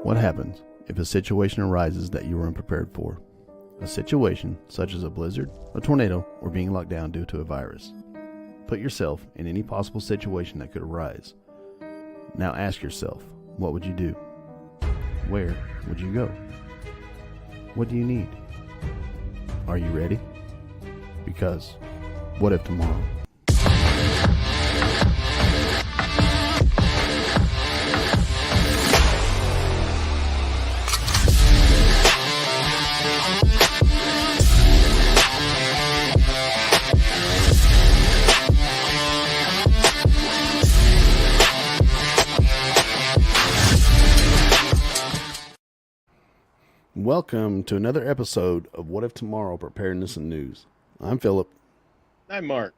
What happens if a situation arises that you were unprepared for? A situation such as a blizzard, a tornado, or being locked down due to a virus. Put yourself in any possible situation that could arise. Now ask yourself, what would you do? Where would you go? What do you need? Are you ready? Because what if tomorrow? Welcome to another episode of What If Tomorrow Preparedness and News. I'm Philip. I'm Mark.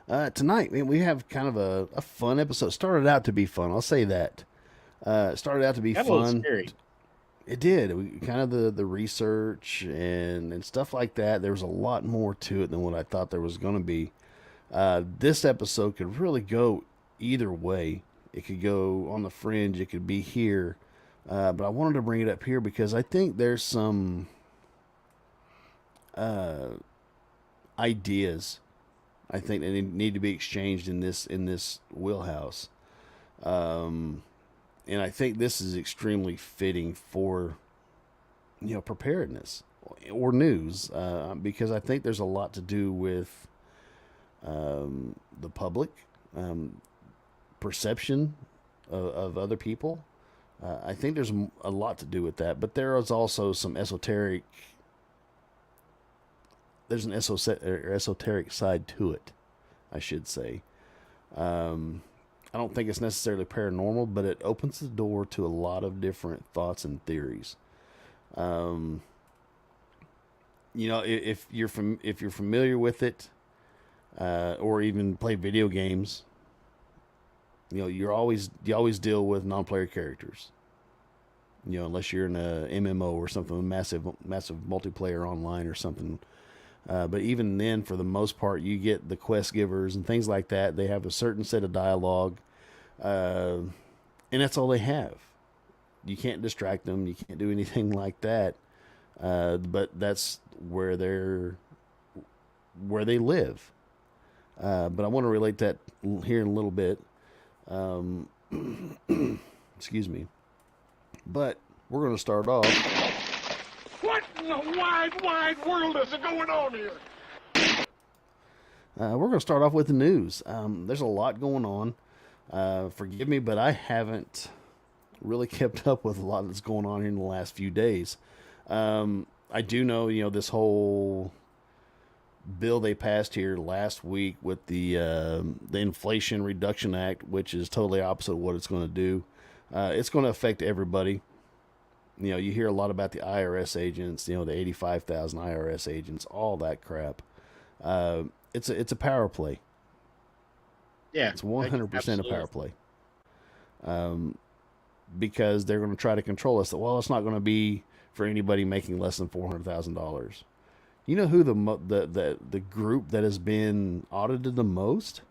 Tonight, we have kind of a fun episode. Started out to be fun. I'll say that. Started out to be Got fun. a little scary. It did. Kind of the research and stuff like that. There was a lot more to it than what I thought there was going to be. This episode could really go either way. It could go on the fringe. It could be here. But I wanted to bring it up here because I think there's some ideas I think that need to be exchanged in this wheelhouse. And I think this is extremely fitting for, preparedness or news, because I think there's a lot to do with the public perception of other people. I think there's a lot to do with that, but there is also some esoteric. There's an esoteric side to it, I should say. I don't think it's necessarily paranormal, but it opens the door to a lot of different thoughts and theories. If you're familiar with it, or even play video games, you always deal with non-player characters. Unless you're in a MMO or something, massive multiplayer online or something. But even then, for the most part, you get the quest givers and things like that. They have a certain set of dialogue, and that's all they have. You can't distract them. You can't do anything like that. But that's where they live. But I want to relate that here in a little bit. Excuse me. But we're going to start off. What in the wide world is going on here? We're going to start off with the news. There's a lot going on. Forgive me, but I haven't really kept up with a lot that's going on here in the last few days. I do know, this whole bill they passed here last week with the Inflation Reduction Act, which is totally opposite of what it's going to do. It's going to affect everybody. You hear a lot about the IRS agents, the 85,000 IRS agents, all that crap. It's a power play. Yeah. It's 100% a power play. Because they're going to try to control us. Well, it's not going to be for anybody making less than $400,000. You know who the group that has been audited the most?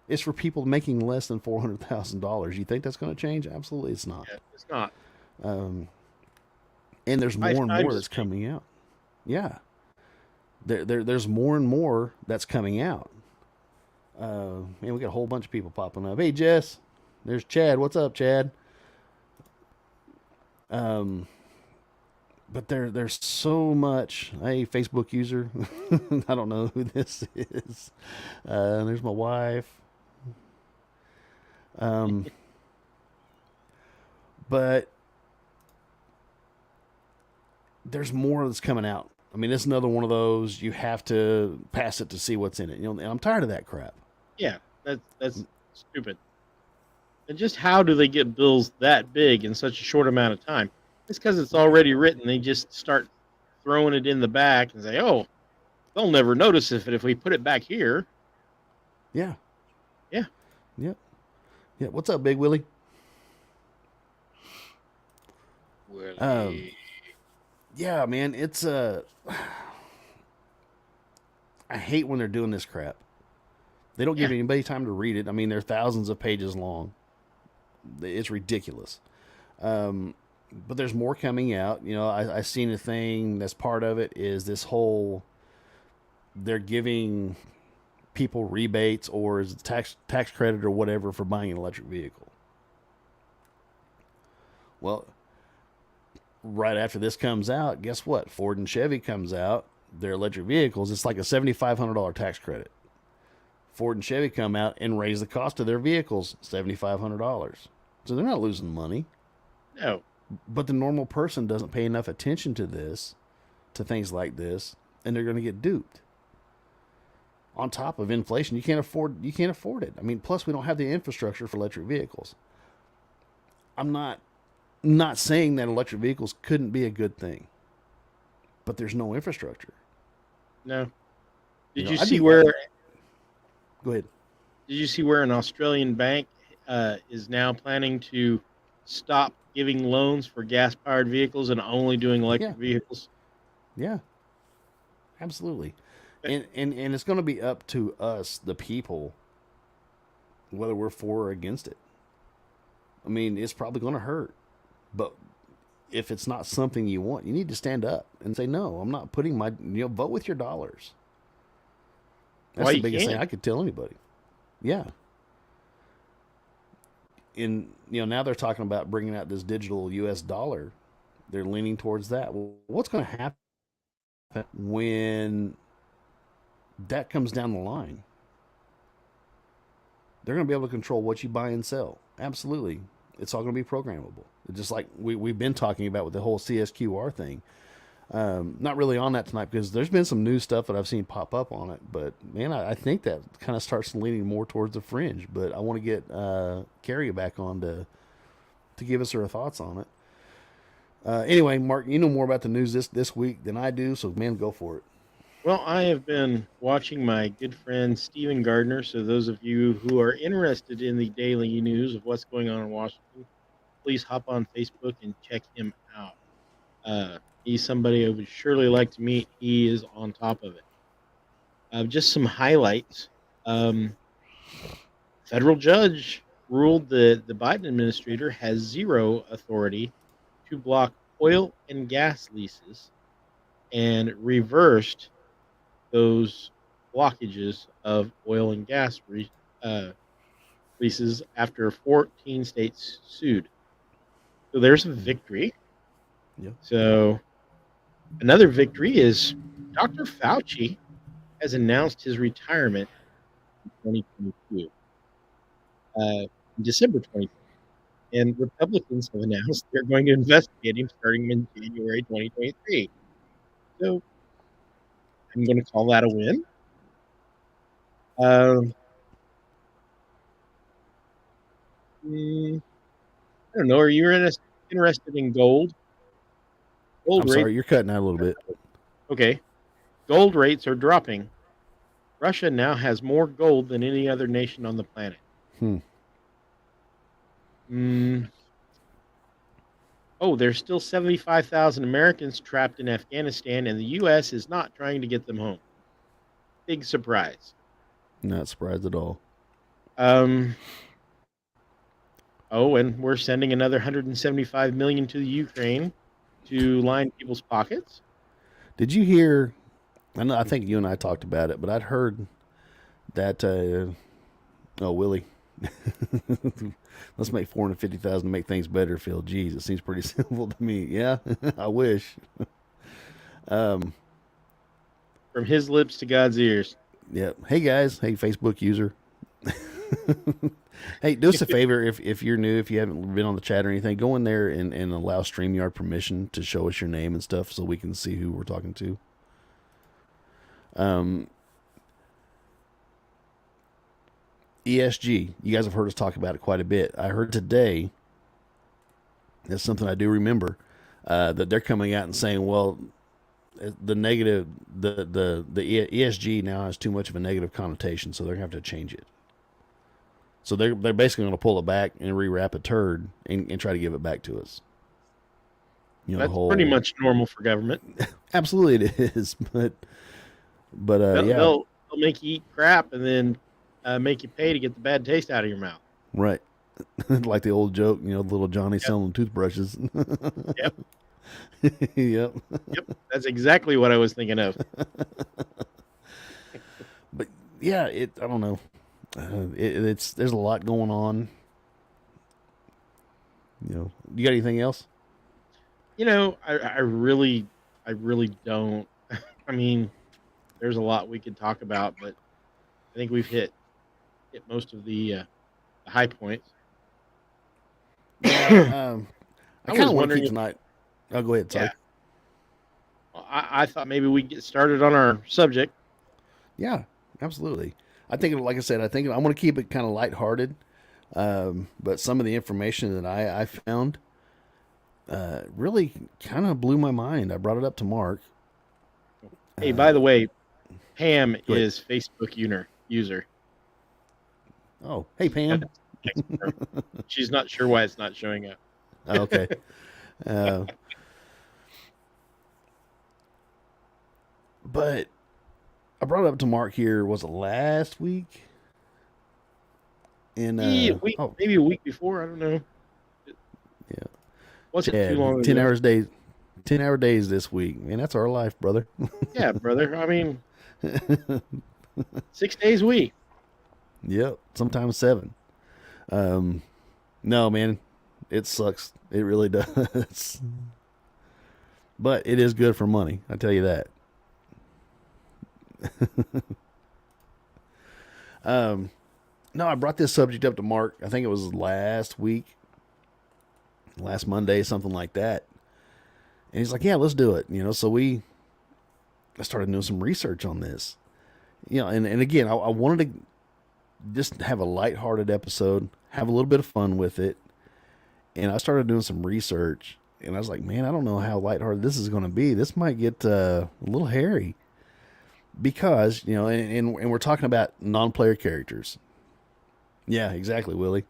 It's for people making less than $400,000. You think that's going to change? Absolutely, it's not. Yeah, it's not. And there's more and more that's coming out. Yeah, there's more and more that's coming out. And we got a whole bunch of people popping up. Hey, Jess, there's Chad. What's up, Chad? But there's so much. Hey, Facebook user. I don't know who this is. There's my wife. But there's more that's coming out. I mean, it's another one of those, you have to pass it to see what's in it. And I'm tired of that crap. Yeah, that's stupid. And just how do they get bills that big in such a short amount of time? It's because it's already written. They just start throwing it in the back and say, oh, they'll never notice if we put it back here. Yeah. Yeah. Yep. Yeah. What's up, Big Willie? Willie. Yeah, man, it's I hate when they're doing this crap. They don't give anybody time to read it. I mean, they're thousands of pages long. It's ridiculous. But there's more coming out. You know, I seen a thing that's part of it is this whole they're giving people rebates or is it tax credit or whatever for buying an electric vehicle. Well, right after this comes out, guess what? Ford and Chevy comes out, their electric vehicles, it's like a $7,500 tax credit. Ford and Chevy come out and raise the cost of their vehicles $7,500. So they're not losing money. No. But the normal person doesn't pay enough attention to this, to things like this, and they're going to get duped. On top of inflation, you can't afford it. I mean, plus we don't have the infrastructure for electric vehicles. I'm not saying that electric vehicles couldn't be a good thing, but there's no infrastructure. No. Did know, you I'd see be- where? Go ahead. Did you see where an Australian bank is now planning to stop giving loans for gas-powered vehicles and only doing electric vehicles? Yeah, absolutely. And it's going to be up to us, the people, whether we're for or against it. I mean, it's probably going to hurt, but if it's not something you want, you need to stand up and say, no, I'm not putting my, vote with your dollars. That's the biggest thing I could tell anybody. Yeah. Now they're talking about bringing out this digital US dollar. They're leaning towards that. Well, what's going to happen when that comes down the line? They're going to be able to control what you buy and sell. Absolutely. It's all going to be programmable. Just like we've been talking about with the whole CSQR thing. Not really on that tonight because there's been some new stuff that I've seen pop up on it. But, man, I think that kind of starts leaning more towards the fringe. But I want to get Carrie back on to give us her thoughts on it. Anyway, Mark, you know more about the news this week than I do, so, man, go for it. Well, I have been watching my good friend Stephen Gardner. So those of you who are interested in the daily news of what's going on in Washington, please hop on Facebook and check him out. He's somebody I would surely like to meet. He is on top of it. Just some highlights. Federal judge ruled that the Biden administrator has zero authority to block oil and gas leases and reversed those blockages of oil and gas leases after 14 states sued. So there's a victory. Yeah. So another victory is Dr. Fauci has announced his retirement in 2022, in December 2022. And Republicans have announced they're going to investigate him starting in January 2023. So I'm going to call that a win. I don't know. Are you interested in gold? I'm sorry, you're cutting out a little bit. Okay. Gold rates are dropping. Russia now has more gold than any other nation on the planet. Oh, there's still 75,000 Americans trapped in Afghanistan, and the U.S. is not trying to get them home. Big surprise. Not surprised at all. Oh, and we're sending another $175 million to the Ukraine to line people's pockets. Did you hear? I think you and I talked about it, but I'd heard that. Willie, let's make $450,000 to make things better. Phil, geez, it seems pretty simple to me. Yeah, I wish. From his lips to God's ears. Yep. Hey guys. Hey Facebook user. Hey, do us a favor if you're new, if you haven't been on the chat or anything, go in there and allow StreamYard permission to show us your name and stuff so we can see who we're talking to. ESG, you guys have heard us talk about it quite a bit. I heard today, that's something I do remember, that they're coming out and saying, well, the negative, the ESG now has too much of a negative connotation, so they're going to have to change it. So they're basically going to pull it back and rewrap a turd and try to give it back to us. That's pretty much normal for government. Absolutely it is, but they'll make you eat crap and then make you pay to get the bad taste out of your mouth. Right. Like the old joke, little Johnny Yep. selling toothbrushes. Yep. Yep. Yep. That's exactly what I was thinking of. But yeah, I don't know. There's a lot going on. You got anything else? I really don't. I mean, there's a lot we could talk about, but I think we've hit most of the high points. Yeah. I I kind was of want to wondering keep if, tonight. Oh, go ahead. yeah, Sorry. well, I thought maybe we'd get started on our subject. Yeah, absolutely. I think, like I said, I want to keep it kind of lighthearted. But some of the information that I found really kind of blew my mind. I brought it up to Mark. Hey, by the Uh, way, Pam Go ahead. is Facebook user. Oh, hey Had Pam. to text her. She's not sure why it's not showing up. Oh, okay. Uh, but I brought it up to Mark here. Was it last week? And oh Maybe a week before. I don't know. It yeah, wasn't too Chad. long 10 ago. hours days. 10-hour days this week. Man, that's our life, brother. Yeah, brother. I mean, 6 days a week. Yep. Sometimes 7. Um, no, man, it sucks. It really does. But it is good for money. I tell you that. Um, no, I brought this subject up to Mark. I think it was last week, last Monday, something like that. And he's like, "Yeah, let's do it." So I started doing some research on this. And again, I wanted to just have a lighthearted episode, have a little bit of fun with it. And I started doing some research, and I was like, "Man, I don't know how lighthearted this is going to be. This might get a little hairy." Because and we're talking about non-player characters. Yeah, exactly, Willie.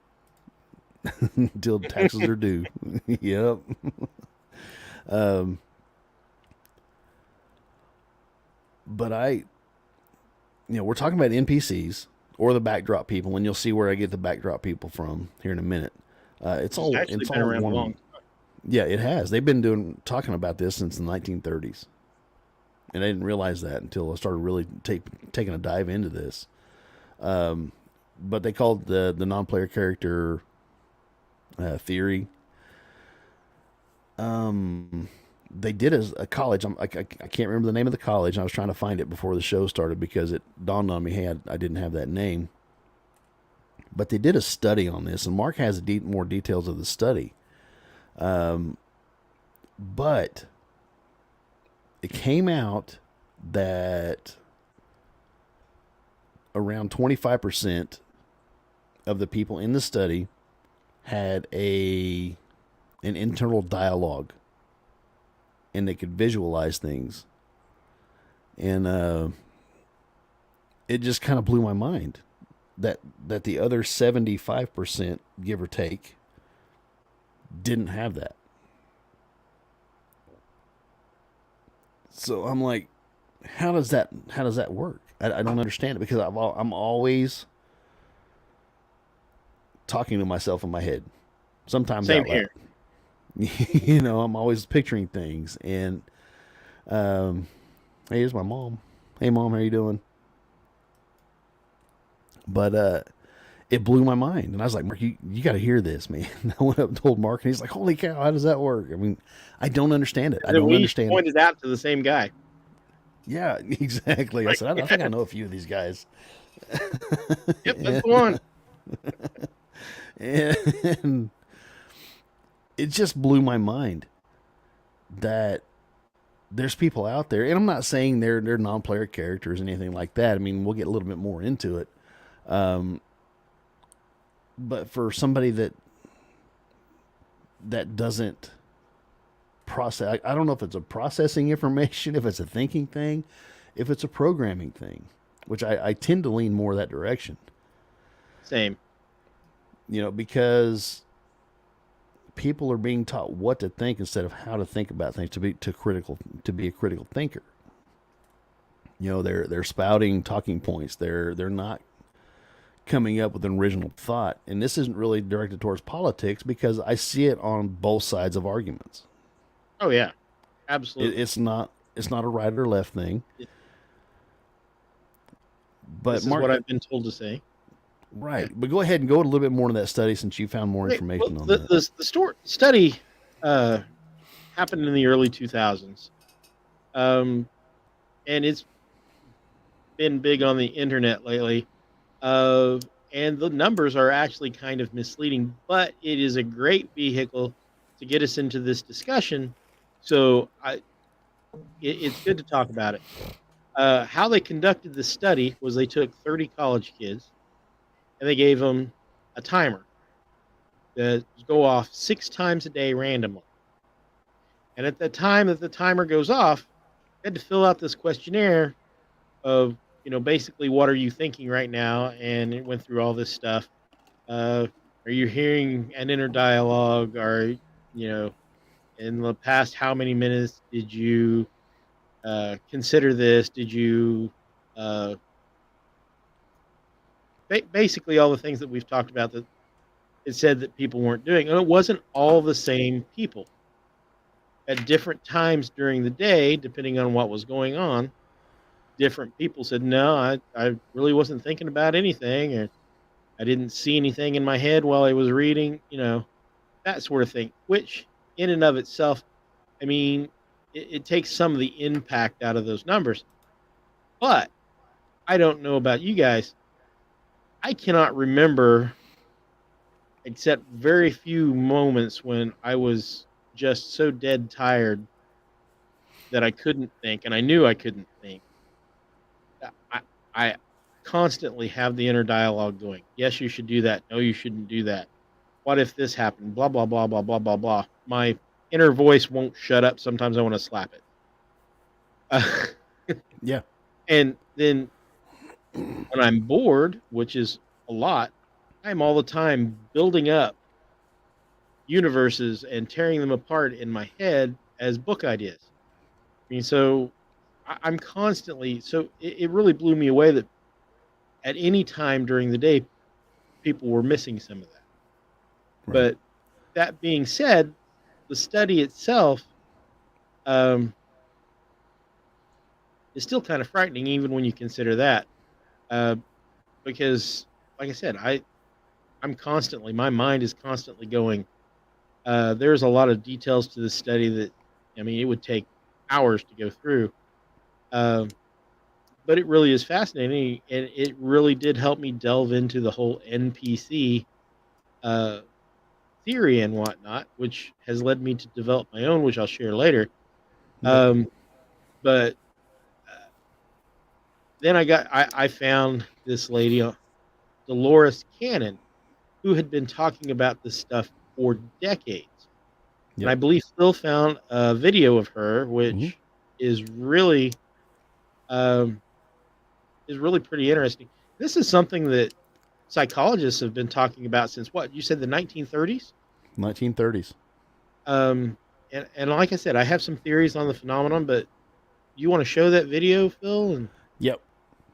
Until taxes are due. Yep. Um, but we're talking about NPCs or the backdrop people, and you'll see where I get the backdrop people from here in a minute. It's It's all actually it's been all around a long one. time. Yeah, it has. They've been talking about this since the 1930s, and I didn't realize that until I started really taking a dive into this. But they called the non-player character theory. They did a college. I can't remember the name of the college. I was trying to find it before the show started because it dawned on me, hey, I didn't have that name. But they did a study on this, and Mark has more details of the study. But it came out that around 25% of the people in the study had an internal dialogue, and they could visualize things. And it just kind of blew my mind that the other 75%, give or take, didn't have that. So I'm like, how does that work? I don't understand it because I'm always talking to myself in my head, sometimes Same out loud. here. I'm always picturing things. And hey, here's my mom. Hey, Mom, how you doing? But it blew my mind, and I was like, Mark, you got to hear this, man. I went up and told Mark, and he's like, holy cow, how does that work? I mean, I don't understand it. I Then don't we understand it. pointed out to the same guy. Yeah, exactly. I Like, said, I think I know a few of these guys. yep, that's the one. And it just blew my mind that there's people out there, and I'm not saying they're non-player characters, anything like that. I mean, we'll get a little bit more into it. But for somebody that doesn't process, I don't know if it's a processing information, if it's a thinking thing, if it's a programming thing, which I tend to lean more that direction. Same. Because people are being taught what to think instead of how to think about things, to be a critical thinker. They're spouting talking points. They're not coming up with an original thought. And this isn't really directed towards politics because I see it on both sides of arguments. Oh yeah, absolutely. It's not a right or left thing. But This Mark, is what I've been told to say. right? Yeah. But go ahead and go a little bit more into that study since you found more information on that. The study happened in the early 2000s, and it's been big on the internet lately. And the numbers are actually kind of misleading, but it is a great vehicle to get us into this discussion. So it's good to talk about it. How they conducted the study was they took 30 college kids and they gave them a timer that go off 6 times a day randomly. And at the time that the timer goes off, they had to fill out this questionnaire of, basically what are you thinking right now? And it went through all this stuff. Are you hearing an inner dialogue? In the past, how many minutes did you consider this? Did you basically all the things that we've talked about that it said that people weren't doing? And it wasn't all the same people. At different times during the day, depending on what was going on, different people said, no, I really wasn't thinking about anything, or I didn't see anything in my head while I was reading, that sort of thing, which in and of itself, I mean, it takes some of the impact out of those numbers. But I don't know about you guys. I cannot remember, except very few moments when I was just so dead tired that I couldn't think, and I knew I couldn't think. I constantly have the inner dialogue going. Yes, you should do that. No, you shouldn't do that. What if this happened? Blah, blah, blah, blah, blah, blah, blah. My inner voice won't shut up. Sometimes I want to slap it. Yeah. And then when I'm bored, which is a lot, I'm all the time building up universes and tearing them apart in my head as book ideas. I mean, so I'm constantly, so it really blew me away that at any time during the day, people were missing some of that. Right. But that being said, the study itself is still kind of frightening, even when you consider that. Because, like I said, I'm constantly, my mind is constantly going. There's a lot of details to this study that, I mean, it would take hours to go through. But it really is fascinating, and it really did help me delve into the whole NPC theory and whatnot, which has led me to develop my own, which I'll share later. But then I found this lady, Dolores Cannon, who had been talking about this stuff for decades. Yep. And I believe Phil found a video of her, which is really pretty interesting. This is something that psychologists have been talking about since what? You said the 1930s? 1930s. And like I said, I have some theories on the phenomenon, but you want to show that video, Phil? And Yep.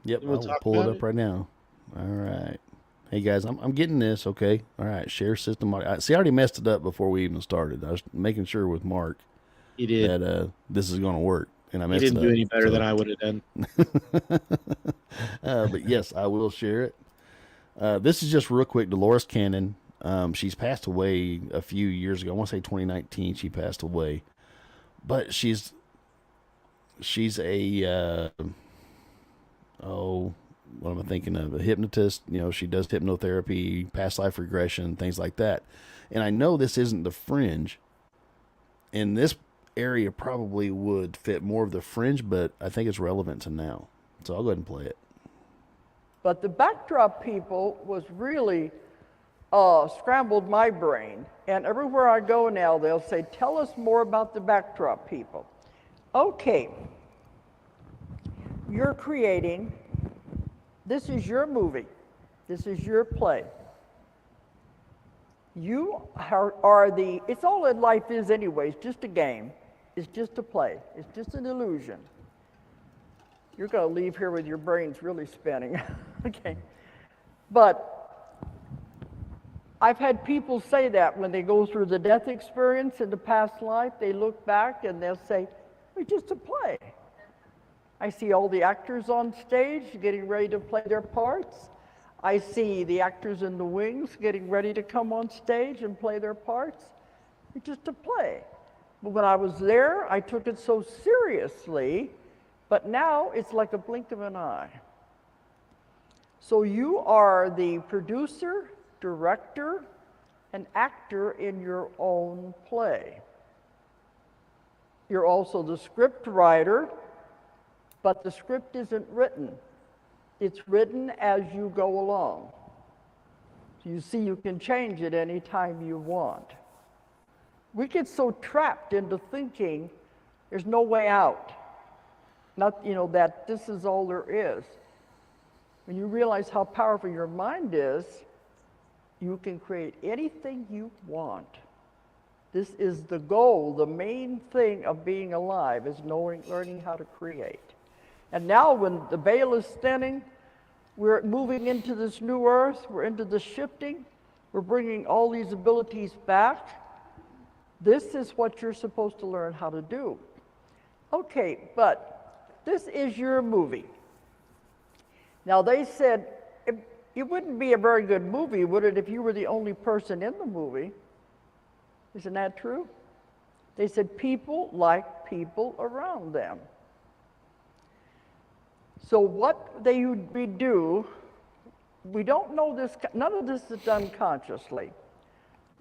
I'll pull it up right now. All right. Hey guys, I'm getting this. Okay. All right. Share system. See, I already messed it up before we even started. I was making sure with Mark he did that this is going to work, and I messed it up. He didn't do any better than I would have done. But yes, I will share it. This is just real quick. Dolores Cannon. She's passed away a few years ago. I want to say 2019. She passed away, but she's a what am I thinking of? A hypnotist. She does hypnotherapy, past life regression, things like that. And I know this isn't the fringe, and this area probably would fit more of the fringe, but I think it's relevant to now. So I'll go ahead and play it. But the backdrop people was really scrambled my brain. And everywhere I go now, they'll say, tell us more about the backdrop people. Okay. You're creating, this is your movie. This is your play. You are it's all that life is anyways, just a game. It's just a play. It's just an illusion. You're going to leave here with your brains really spinning. Okay. But I've had people say that when they go through the death experience in the past life, they look back and they'll say, it's just a play. I see all the actors on stage getting ready to play their parts. I see the actors in the wings getting ready to come on stage and play their parts. It's just a play. But when I was there, I took it so seriously, but now it's like a blink of an eye. So you are the producer, director, and actor in your own play. You're also the script writer, but the script isn't written. It's written as you go along. You see, you can change it anytime you want. We get so trapped into thinking there's no way out. Not, that this is all there is. When you realize how powerful your mind is, you can create anything you want. This is the goal, the main thing of being alive is learning how to create. And now when the veil is thinning, we're moving into this new earth, we're into the shifting, we're bringing all these abilities back. This is what you're supposed to learn how to do. Okay, but this is your movie. Now they said, it wouldn't be a very good movie, would it, if you were the only person in the movie? Isn't that true? They said people like people around them. So what we do, we don't know this, none of this is done consciously.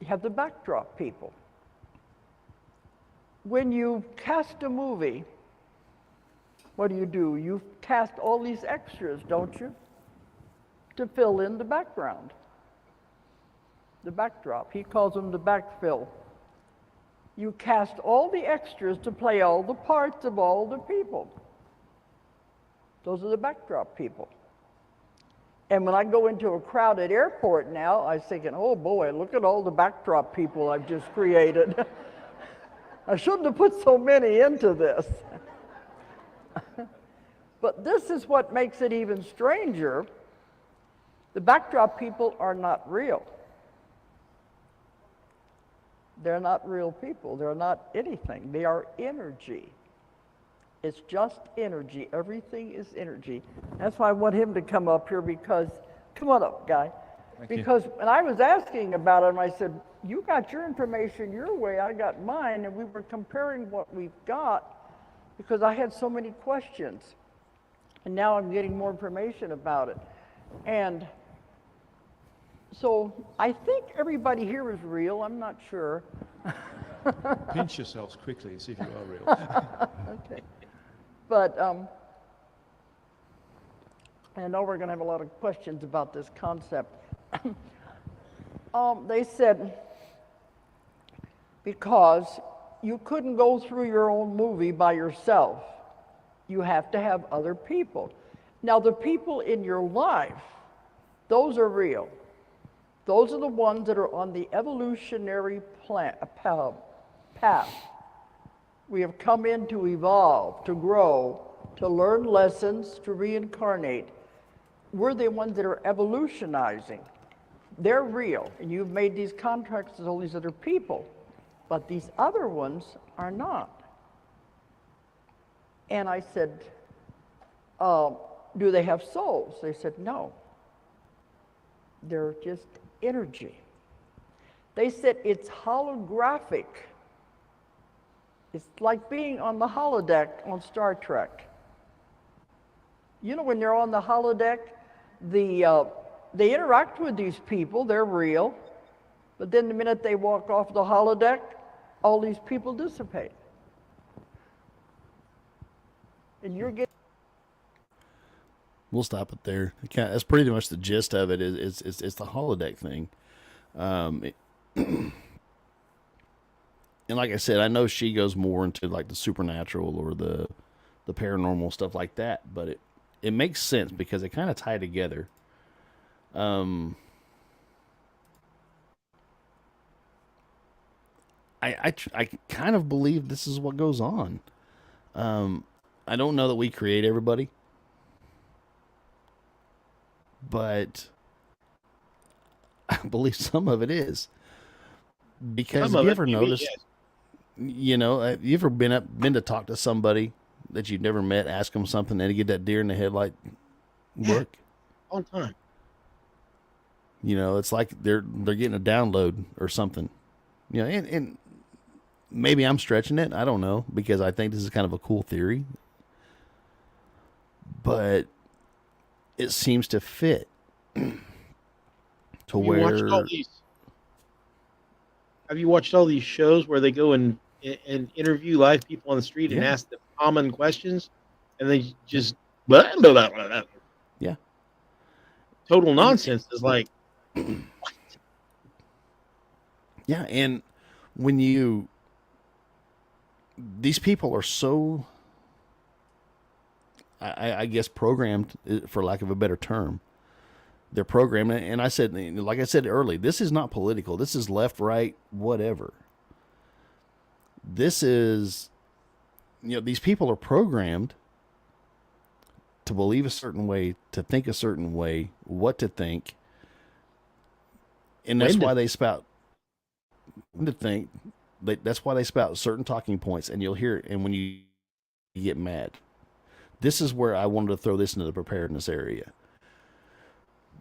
You have the backdrop people. When you cast a movie, what do? You cast all these extras, don't you? To fill in the background. The backdrop, he calls them the backfill. You cast all the extras to play all the parts of all the people. Those are the backdrop people. And when I go into a crowded airport now, I'm thinking, oh boy, look at all the backdrop people I've just created. I shouldn't have put so many into this. But this is what makes it even stranger. The backdrop people are not real. They're not real people. They're not anything. They are energy. It's just energy. Everything is energy. That's why I want him to come up here because, come on up, guy. Because when I was asking about him, I said, you got your information your way, I got mine, and we were comparing what we've got because I had so many questions. And now I'm getting more information about it. And so I think everybody here is real. I'm not sure. Pinch yourselves quickly and see if you are real. Okay. But I know we're going to have a lot of questions about this concept. They said, because you couldn't go through your own movie by yourself. You have to have other people. Now, the people in your life, those are real. Those are the ones that are on the evolutionary path. We have come in to evolve, to grow, to learn lessons, to reincarnate. We're the ones that are evolutionizing. They're real, and you've made these contracts with all these other people, but these other ones are not. And I said, do they have souls? They said, no. They're just energy. They said it's holographic. It's like being on the holodeck on Star Trek. You know, when they're on the holodeck, they interact with these people, they're real, but then the minute they walk off the holodeck, all these people dissipate. And you're getting... We'll stop it there. That's pretty much the gist of it. It's the holodeck thing. And like I said, I know she goes more into like the supernatural or the paranormal stuff like that, but it makes sense because they kind of tie together. I kind of believe this is what goes on. I don't know that we create everybody, but I believe some of it is. Because Some of you it, ever maybe, noticed, yes. you know, you ever been to talk to somebody that you've never met, ask them something, and you get that deer in the headlight Yeah. look? All the time. You know, it's like they're getting a download or something. You know, and maybe I'm stretching it. I don't know, because I think this is kind of a cool theory, but it seems to fit to You watched all where, these. Have you watched all these shows where they go and interview live people on the street and yeah, ask them common questions, and they yeah, just blah, blah, blah, blah, blah. yeah. Total And nonsense? Is like, yeah, and when you these people are so, I guess, programmed, for lack of a better term. They're programmed, and I said, like I said early, this is not political. This is left, right, whatever. This is, you know, these people are programmed to believe a certain way, to think a certain way, what to think, and that's when why to they spout to think. That's why they spout certain talking points, and you'll hear it. And when you get mad, this is where I wanted to throw this into the preparedness area,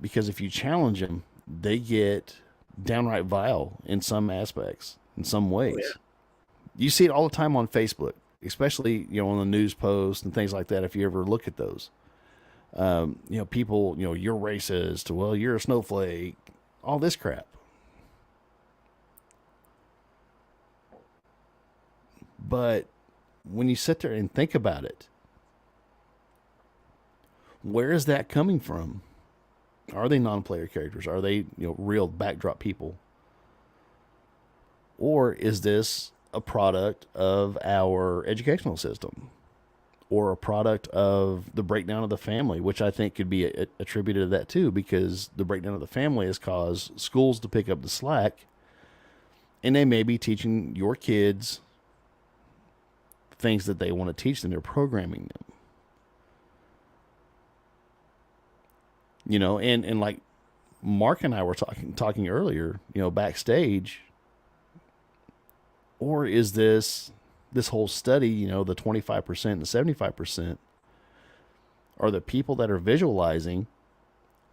because if you challenge them, they get downright vile in some aspects, in some oh ways. yeah, You see it all the time on Facebook, especially, you know, on the news posts and things like that. If you ever look at those, you know, people, you know, you're racist, well, you're a snowflake, all this crap. But when you sit there and think about it, where is that coming from? Are they non-player characters? Are they, you know, real backdrop people? Or is this a product of our educational system, or a product of the breakdown of the family, which I think could be attributed to that too, because the breakdown of the family has caused schools to pick up the slack, and they may be teaching your kids things that they want to teach them. They're programming them. You know, and like Mark and I were talking earlier, you know, backstage. Or is this whole study, you know, the 25% and the 75%, are the people that are visualizing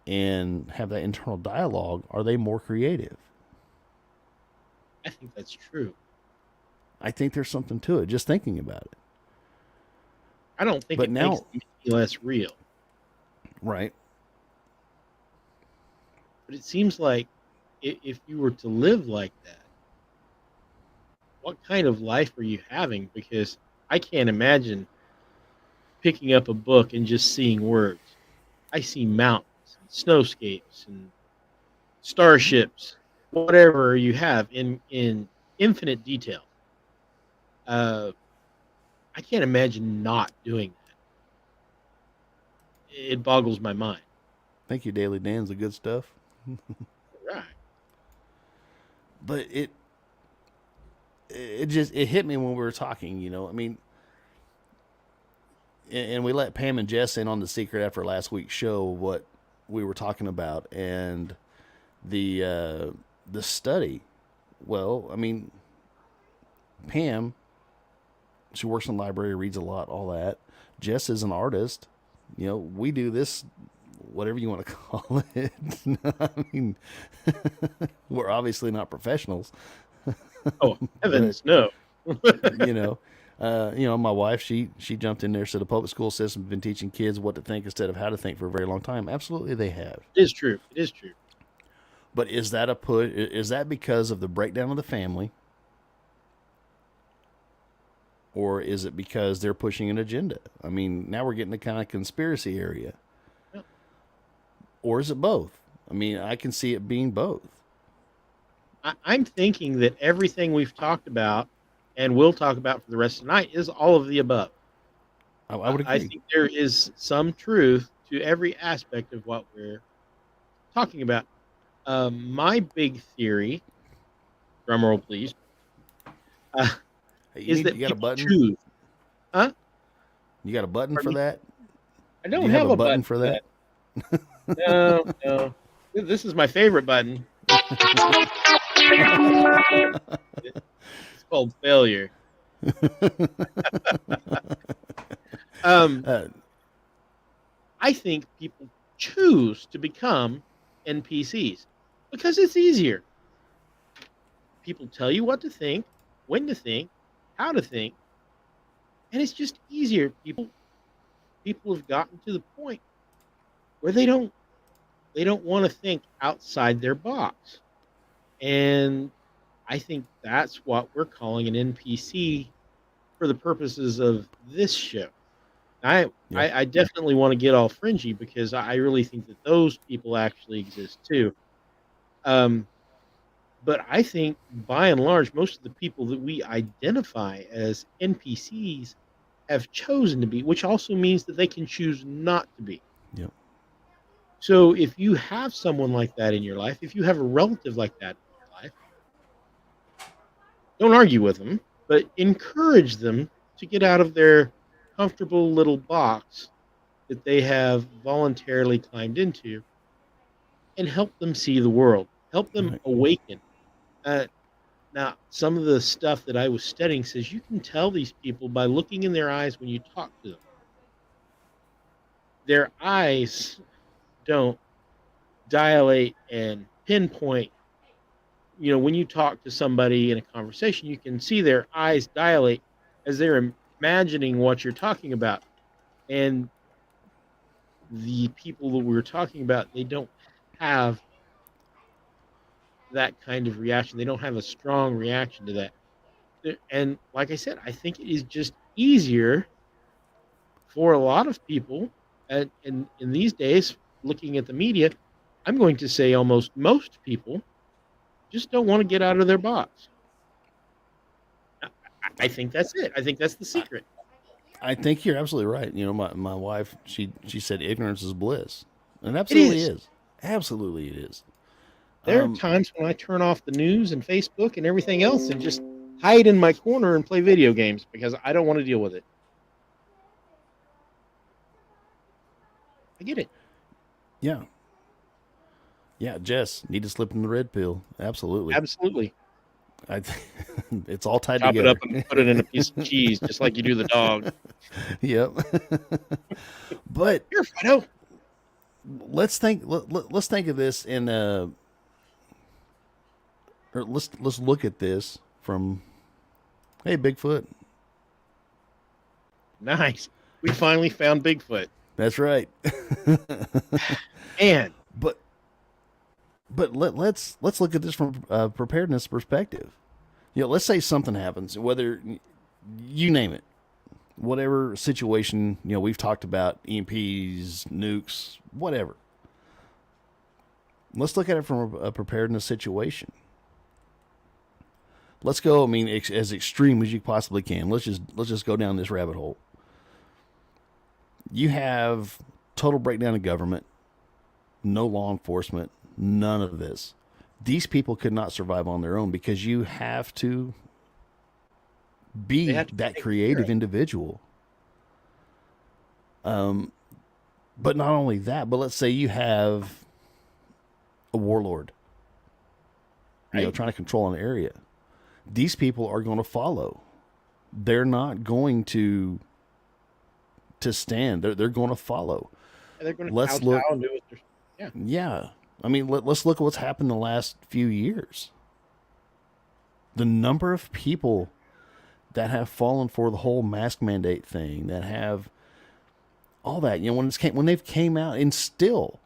and have that internal dialogue, are they more creative? I think that's true. I think there's something to it, just thinking about it. I don't think But it makes now, them any less real, right? but it seems like if you were to live like that, what kind of life are you having? Because I can't imagine picking up a book and just seeing words. I see mountains and snowscapes and starships, whatever you have in infinite detail. Uh, I can't imagine not doing that. It boggles my mind. Thank you, Daily Dan's the good stuff. Right. But it hit me when we were talking, you know. I mean, and we let Pam and Jess in on the secret after last week's show, what we were talking about, and the study. Well, I mean, Pam, she works in the library, reads a lot, all that. Jess is an artist. You know, we do this, whatever you want to call it. I mean, we're obviously not professionals. Oh heavens, no! you know, my wife, she jumped in there, said the public school system has been teaching kids what to think instead of how to think for a very long time. Absolutely, they have. It is true. It is true. But is that is that because of the breakdown of the family? Or is it because they're pushing an agenda? I mean, now we're getting the kind of conspiracy area. Yeah. Or is it both? I mean, I can see it being both. I'm thinking that everything we've talked about and will talk about for the rest of the night is all of the above. I would agree. I think there is some truth to every aspect of what we're talking about. My big theory, drum roll please, Hey, is that you got a people button? choose. Huh? You got a button Pardon for me? that? I Do don't you have a button for that? No, no. This is my favorite button. It's called failure. Uh, I think people choose to become NPCs because it's easier. People tell you what to think, when to think, how to think, and it's just easier. People have gotten to the point where they don't want to think outside their box. And I think that's what we're calling an NPC for the purposes of this show. I Yeah. I definitely want to get all fringy because I really think that those people actually exist too. Um, but I think by and large, most of the people that we identify as NPCs have chosen to be, which also means that they can choose not to be. Yep. So if you have someone like that in your life, if you have a relative like that in your life, don't argue with them, but encourage them to get out of their comfortable little box that they have voluntarily climbed into and help them see the world, help them Right. awaken. Uh, Now, some of the stuff that I was studying says you can tell these people by looking in their eyes when you talk to them. Their eyes don't dilate and pinpoint. When you talk to somebody in a conversation, you can see their eyes dilate as they're imagining what you're talking about. And the people that we were talking about, they don't have that kind of reaction. They don't have a strong reaction to that. And like I said, I think it is just easier for a lot of people. And in these days, looking at the media, I'm going to say almost most people just don't want to get out of their box. I think that's it. I think that's the secret. I think you're absolutely right. My wife, she said ignorance is bliss. And it It absolutely is. is. Absolutely it is. There are times when I turn off the news and Facebook and everything else and just hide in my corner and play video games because I don't want to deal with it. I get it. Yeah. Yeah, Jess, need to slip in the red pill. Absolutely. Absolutely. It's all tied Chop it together. up and put it in a piece of cheese, just like you do the dog. Yep. But Here, Fido. let's think of this in or let's look at this from, hey, Bigfoot. Nice. We finally found Bigfoot. That's right. And But let's look at this from a preparedness perspective. Let's say something happens, whether you name it, whatever situation. We've talked about EMPs, nukes, whatever. Let's look at it from a preparedness situation. Let's go. I mean, as extreme as you possibly can. Let's just go down this rabbit hole. You have total breakdown of government, no law enforcement, none of this. These people could not survive on their own because you have to be that creative individual. But not only that, but let's say you have a warlord, Right. trying to control an area. These people are going to follow. They're not going to stand. They're going to follow. they're going to Let's look. and do what they're. Yeah. Yeah. I mean, let's look at what's happened the last few years. The number of people that have fallen for the whole mask mandate thing, that have all that, when they've came out and still,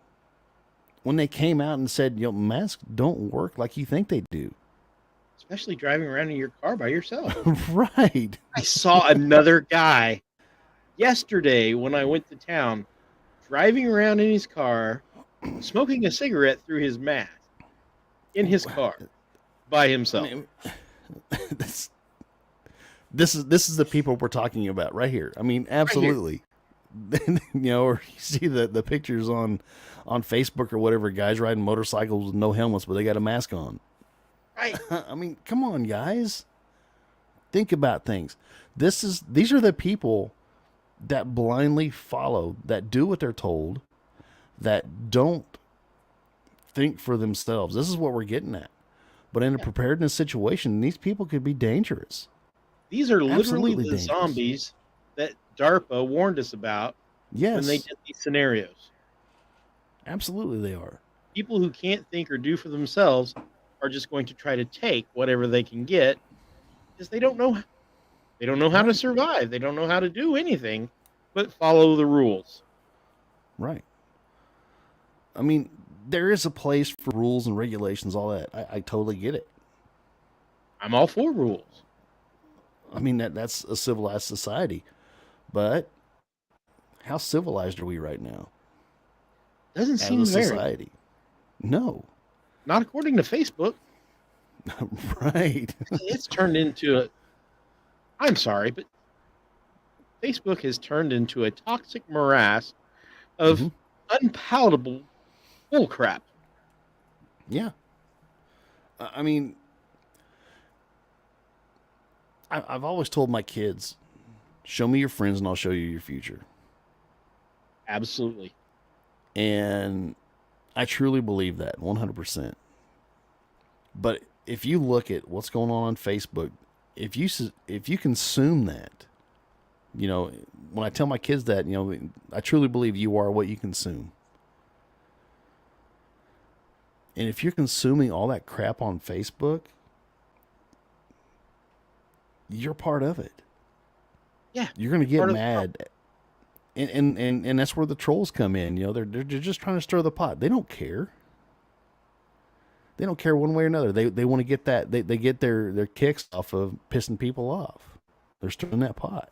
when they came out and said, masks don't work like you think they do. Especially driving around in your car by yourself. Right. I saw another guy yesterday when I went to town driving around in his car, smoking a cigarette through his mask in his car by himself. I mean, this is the people we're talking about right here. I mean, absolutely. Or you see the pictures on Facebook or whatever, guys riding motorcycles with no helmets, but they got a mask on. Right. I mean, come on, guys. Think about things. These are the people that blindly follow, that do what they're told, that don't think for themselves. This is what we're getting at. But in a preparedness situation, these people could be dangerous. These are literally Absolutely the dangerous. zombies that DARPA warned us about Yes. when they did these scenarios. Absolutely they are. People who can't think or do for themselves are just going to try to take whatever they can get because they don't know how to survive. They don't know how to do anything but follow the rules. Right. I mean, there is a place for rules and regulations, all that. I totally get it. I'm all for rules. I mean, that's a civilized society. But how civilized are we right now Doesn't as seem a very. society? No. Not according to Facebook. Right. It's turned into a. I'm sorry, but Facebook has turned into a toxic morass of unpalatable bullcrap. Yeah. I mean, I've always told my kids, show me your friends and I'll show you your future. Absolutely. And I truly believe that 100%. But if you look at what's going on Facebook, if you consume that, you know, when I tell my kids that, you know, I truly believe you are what you consume. And if you're consuming all that crap on Facebook, you're part of it. Yeah. You're going to get mad. And that's where the trolls come in. You know, they're just trying to stir the pot. They don't care. They don't care one way or another. They want to get that. They get their kicks off of pissing people off. They're stirring that pot.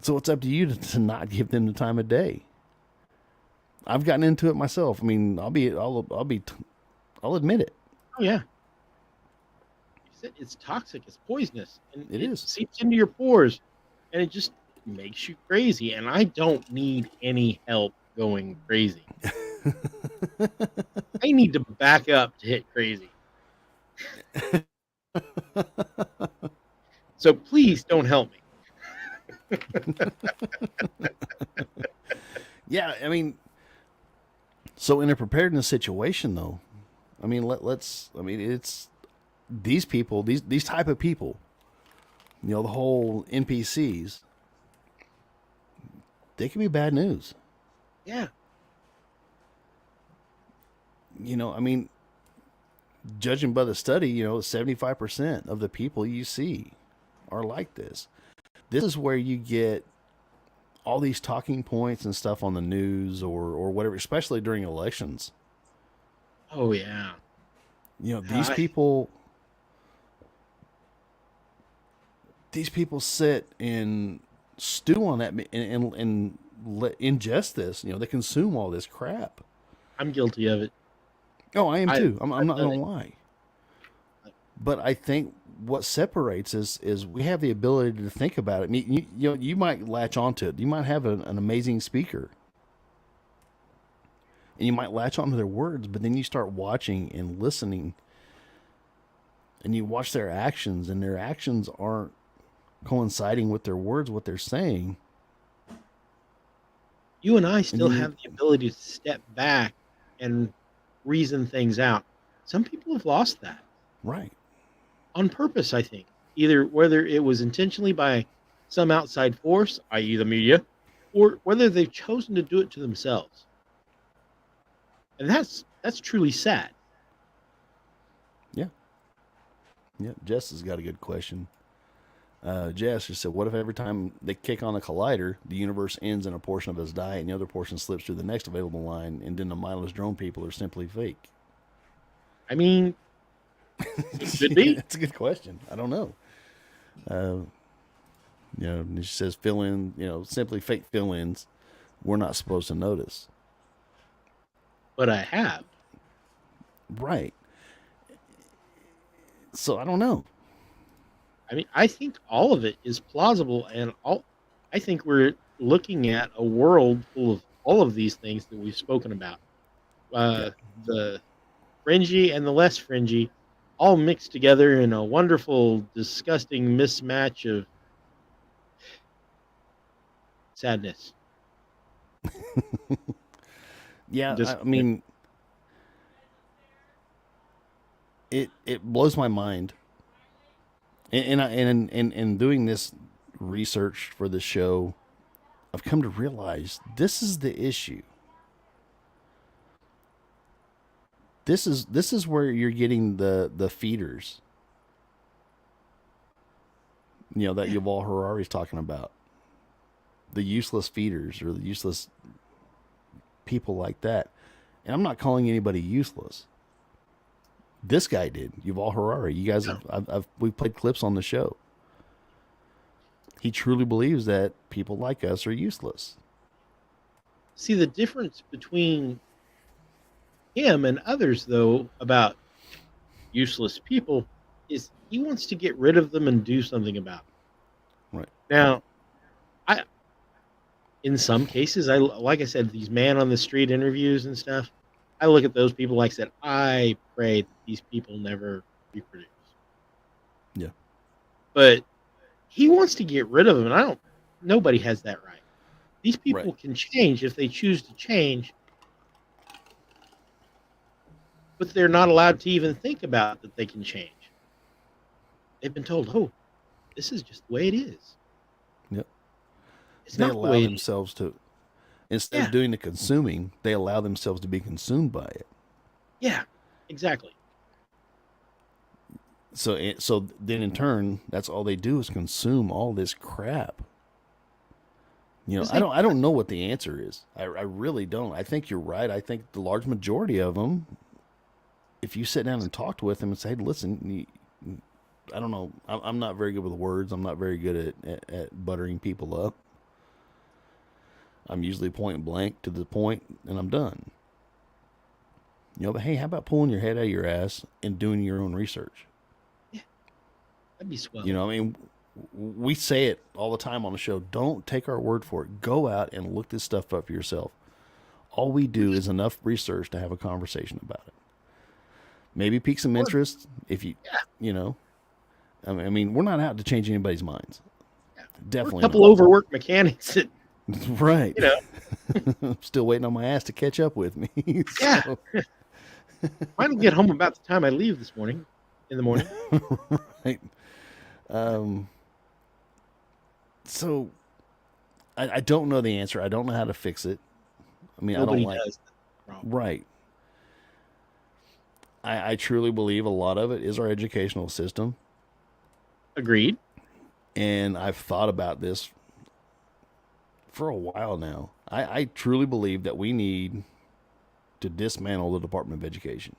So it's up to you to not give them the time of day. I've gotten into it myself. I mean, I'll admit it. Oh yeah. It's toxic. It's poisonous, and it is. Seeps into your pores, and it just makes you crazy. And I don't need any help going crazy. I need to back up to hit crazy. So please don't help me. Yeah, I mean, so in a preparedness situation, though, I mean, it's these people, these type of people, you know, the whole NPCs, they can be bad news. Yeah. You know, I mean, judging by the study, you know, 75% of the people you see are like this. This is where you get all these talking points and stuff on the news or whatever, especially during elections. Oh, yeah. You know, these people sit and stew on that and ingest this. You know, they consume all this crap. I'm guilty of it. Oh, I am too. I'm not going to lie. But I think what separates us is we have the ability to think about it. You know, you might latch onto it. You might have an amazing speaker. And you might latch onto their words, but then you start watching and listening. And you watch their actions, and their actions aren't coinciding with their words, what they're saying. You and I still have the ability to step back and reason things out. Some people have lost that. Right. On purpose, I think. Either whether it was intentionally by some outside force, i.e. the media, or whether they've chosen to do it to themselves. And that's truly sad. Yeah. Yeah, Jess has got a good question. Jess just said, what if every time they kick on a collider, the universe ends and a portion of us die and the other portion slips through the next available line, and then the mindless drone people are simply fake? I mean, it could be. That's a good question. I don't know. You know, she says fill in, you know, simply fake fill-ins we're not supposed to notice. But I have. Right. So I don't know. I mean, I think all of it is plausible, and I think we're looking at a world full of all of these things that we've spoken about. The fringy and the less fringy, all mixed together in a wonderful, disgusting mismatch of sadness. Yeah, Just I mean, it blows my mind. And doing this research for the show, I've come to realize this is the issue. This is where you're getting the feeders. You know, that Yuval Harari's talking about. The useless feeders or the useless people like that. And I'm not calling anybody useless. This guy did, Yuval Harari. You guys, we've played clips on the show. He truly believes that people like us are useless. see the difference between him and others, though, about useless people is he wants to get rid of them and do something about it. Right. Now, in some cases, like I said, these man on the street interviews and stuff, I look at those people, like I said, I pray that these people never reproduce. Yeah. But he wants to get rid of them, and nobody has that right. These people can change if they choose to change, but they're not allowed to even think about that they can change. They've been told, oh, this is just the way it is. Yep. It's They not the allow way it is. themselves to, instead of doing the consuming, they allow themselves to be consumed by it. Yeah, exactly. So then in turn, that's all they do is consume all this crap. You know, I don't know what the answer is. I really don't. I think you're right. I think the large majority of them, if you sit down and talk with them and say, hey, listen, I don't know. I'm not very good with words. I'm not very good at buttering people up. I'm usually point blank to the point and I'm done. You know, but hey, how about pulling your head out of your ass and doing your own research? Yeah, that'd be swell. You know, I mean, we say it all the time on the show. Don't take our word for it. Go out and look this stuff up yourself. All we do is enough research to have a conversation about it. Maybe pique some interest if you know. I mean, we're not out to change anybody's minds. Yeah. Definitely we're a couple not. overworked mechanics that, right. you know. I'm still waiting on my ass to catch up with me. Yeah. I don't get home about the time I leave this morning. In the morning. Right. So I don't know the answer. I don't know how to fix it. I mean, Nobody I don't like. does. Right. I truly believe a lot of it is our educational system. Agreed. And I've thought about this for a while now. I truly believe that we need to dismantle the Department of Education.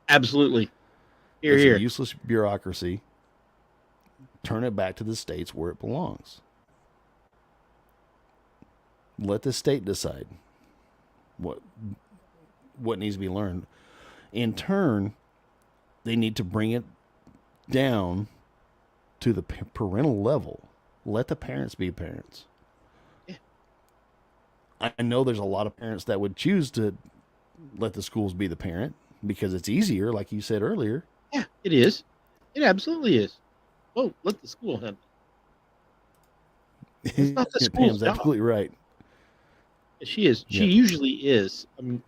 Absolutely. It's Here. a useless bureaucracy. Turn it back to the states where it belongs. Let the state decide what needs to be learned. In turn, they need to bring it down to the parental level. Let the parents be parents. Yeah. I know there's a lot of parents that would choose to let the schools be the parent because it's easier, like you said earlier. Yeah, it is. It absolutely is. Oh, let the school handle it. It's not the school's Pam's job. absolutely right. She is. She Yeah. usually is. I mean,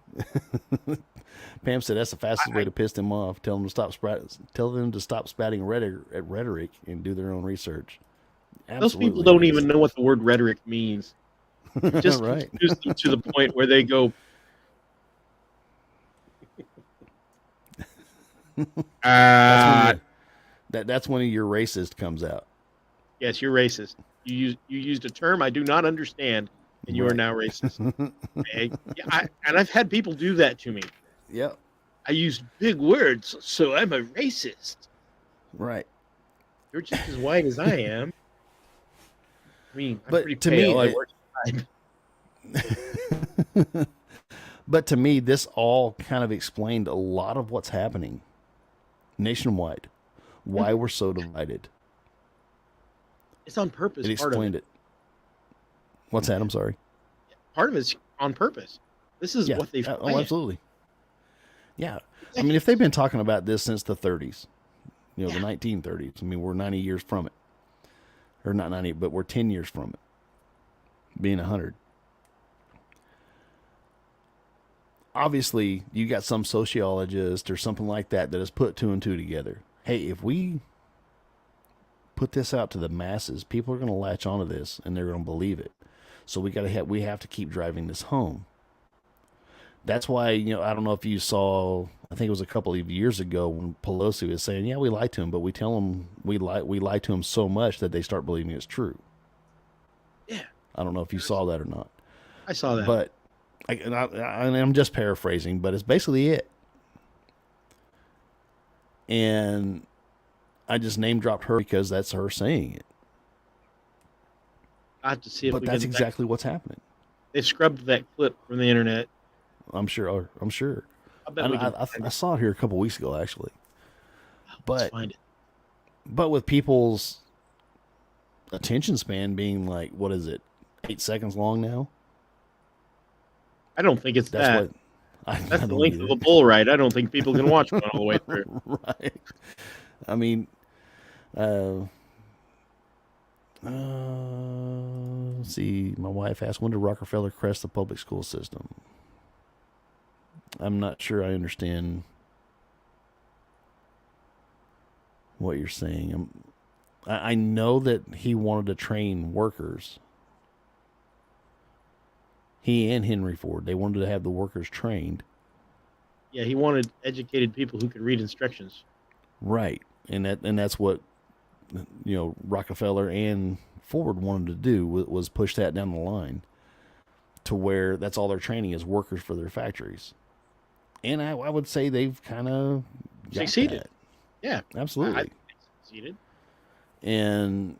Pam said that's the fastest way to piss them off. Tell them to stop spouting rhetoric and do their own research. those Absolutely. people don't even know what the word rhetoric means. Just Right. confuse them to the point where they go, That's when your racist comes out. yes, you're racist. You used a term I do not understand, and you are Right. now racist. Okay? Yeah, and I've had people do that to me. Yep. I used big words, so I'm a racist. Right. You're just as white as I am. I mean, I'm But pretty to pale. me, I work inside. But to me, this all kind of explained a lot of what's happening nationwide, why we're so divided. It's on purpose. It Part of explained it. What's that? I'm sorry. Part of it's on purpose. This is what they've planned. Oh, absolutely. Yeah. I mean, if they've been talking about this since the 30s, the 1930s, I mean, we're 90 years from it. Or not 90, but we're 10 years from it. Being 100. obviously you got some sociologist or something like that has put two and two together. Hey, if we put this out to the masses, people are going to latch onto this and they're going to believe it. So we have to keep driving this home. That's why, I don't know if you saw, I think it was a couple of years ago when Pelosi was saying, yeah, we lie to him, but we tell them we lie to him so much that they start believing it's true. Yeah. I don't know if you saw that or not. I saw that. But I'm just paraphrasing, but it's basically it. And I just name dropped her because that's her saying it. I have to see if But that's exactly what's happening. They scrubbed that clip from the internet. I'm sure. I bet we can I saw it here a couple weeks ago, actually. Let's find it. But with people's attention span being like, what is it, 8 seconds long now? I don't think it's That's that. That's the length of a bull ride. I don't think people can watch one all the way through. Right. I mean, let's see. My wife asked, when did Rockefeller crest the public school system? I'm not sure I understand what you're saying. I know that he wanted to train workers. He and Henry Ford, they wanted to have the workers trained. Yeah, he wanted educated people who could read instructions. Right. And that's what Rockefeller and Ford wanted to do, was push that down the line to where that's all their training is, workers for their factories. And I would say they've kind of succeeded. That. Yeah, absolutely. I think they succeeded. And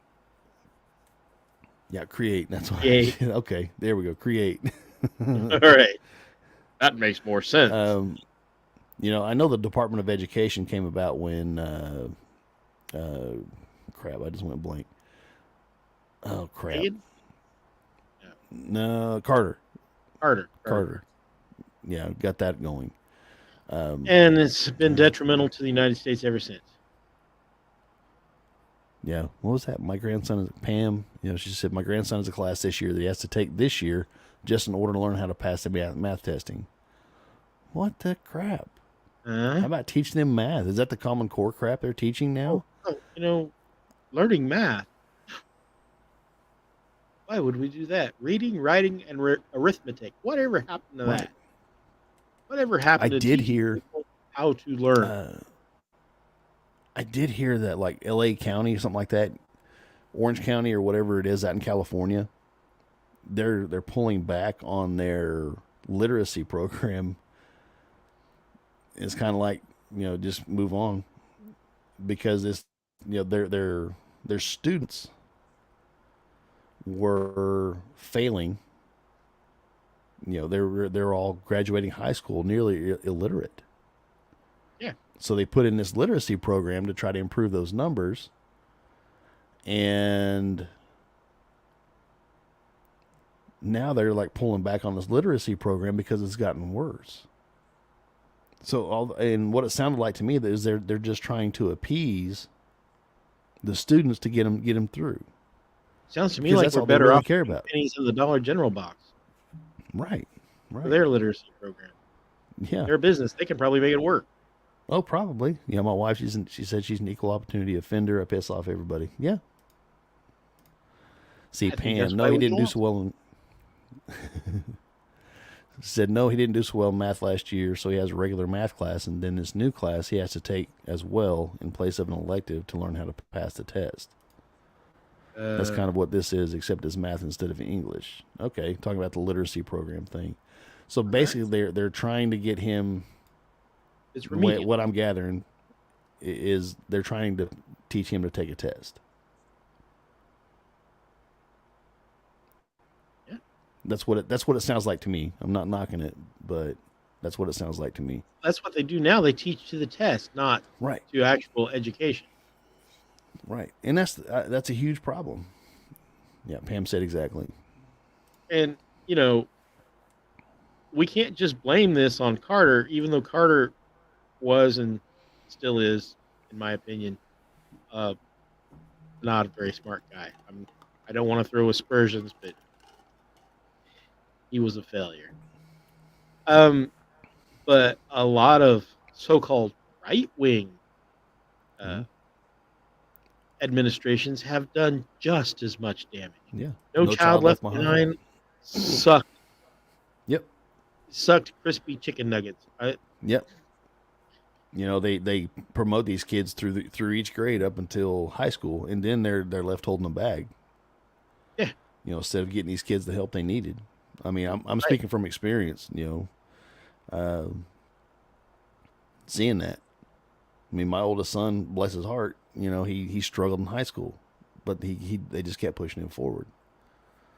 create. That's what. Okay, there we go. Create. All right, that makes more sense. I know the Department of Education came about when. Crap! I just went blank. Oh crap! Reagan? No, Carter. Yeah, got that going. And it's been detrimental to the United States ever since. Yeah. What was that? My grandson is Pam. She said my grandson has a class this year that he has to take this year just in order to learn how to pass the math testing. What the crap? How about teaching them math? Is that the Common Core crap they're teaching now? Learning math. Why would we do that? Reading, writing, and arithmetic. Whatever happened to that? Whatever happened to teaching people how to learn? I did hear that, like L.A. County or something like that, Orange County or whatever it is out in California, they're pulling back on their literacy program. It's kind of like, just move on, because it's, their students were failing. They're all graduating high school nearly illiterate. Yeah. So they put in this literacy program to try to improve those numbers. And now they're like pulling back on this literacy program because it's gotten worse. So and what it sounded like to me is they're just trying to appease the students to get them through. Sounds to me like we're better off pennies in the Dollar General box. Right. For their literacy program. Yeah. Their business, they can probably make it work. Oh, probably. Yeah, my wife, she said she's an equal opportunity offender. I piss off everybody. Yeah. See, Pam, no, he didn't do so well said no, he didn't do so well in math last year, so he has a regular math class, and then this new class he has to take as well in place of an elective to learn how to pass the test. That's kind of what this is, except it's math instead of English. Okay, talking about the literacy program thing. So basically, they're trying to get him. It's remedial. What I'm gathering is they're trying to teach him to take a test. Yeah, that's what it sounds like to me. I'm not knocking it, but that's what it sounds like to me. That's what they do now. They teach to the test, not to actual education. Right, and that's a huge problem. Yeah, Pam said exactly. And we can't just blame this on Carter, even though Carter was and still is, in my opinion, not a very smart guy. I don't want to throw aspersions, but he was a failure. but a lot of so-called right-wing Mhm. administrations have done just as much damage. Yeah. No No Child Child Left Left Behind. Behind sucked Yep. crispy chicken nuggets. Yep. You know, they promote these kids through each grade up until high school, and then they're left holding a bag. Yeah. You know, instead of getting these kids the help they needed. I mean, I'm Right. speaking from experience. Seeing that. I mean, my oldest son, bless his heart, you know, he struggled in high school, but they just kept pushing him forward.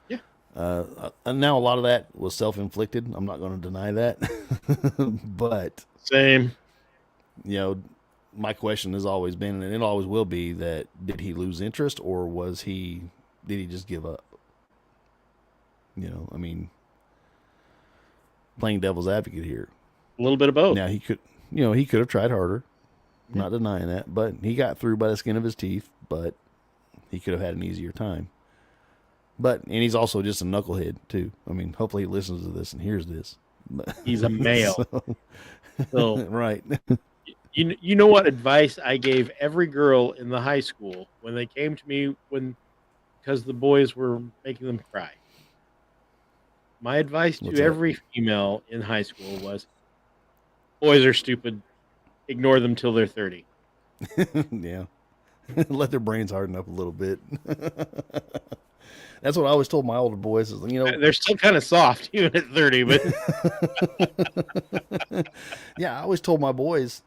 Yeah. And now a lot of that was self-inflicted. I'm not going to deny that, but Same. you know, my question has always been, and it always will be, that did he lose interest, or did he just give up? You know, I mean, playing devil's advocate here. A little bit of both. Now he could have tried harder. Not denying that, but he got through by the skin of his teeth. But he could have had an easier time. And he's also just a knucklehead too. I mean, hopefully he listens to this and hears this. He's a male. So, right. you know what advice I gave every girl in the high school when they came to me because the boys were making them cry. My advice What's to that? every female in high school was, boys are stupid. Ignore them till they're 30. Yeah. Let their brains harden up a little bit. That's what I always told my older boys. Is, you know, They're still kind of soft even at 30, but yeah, I always told my boys,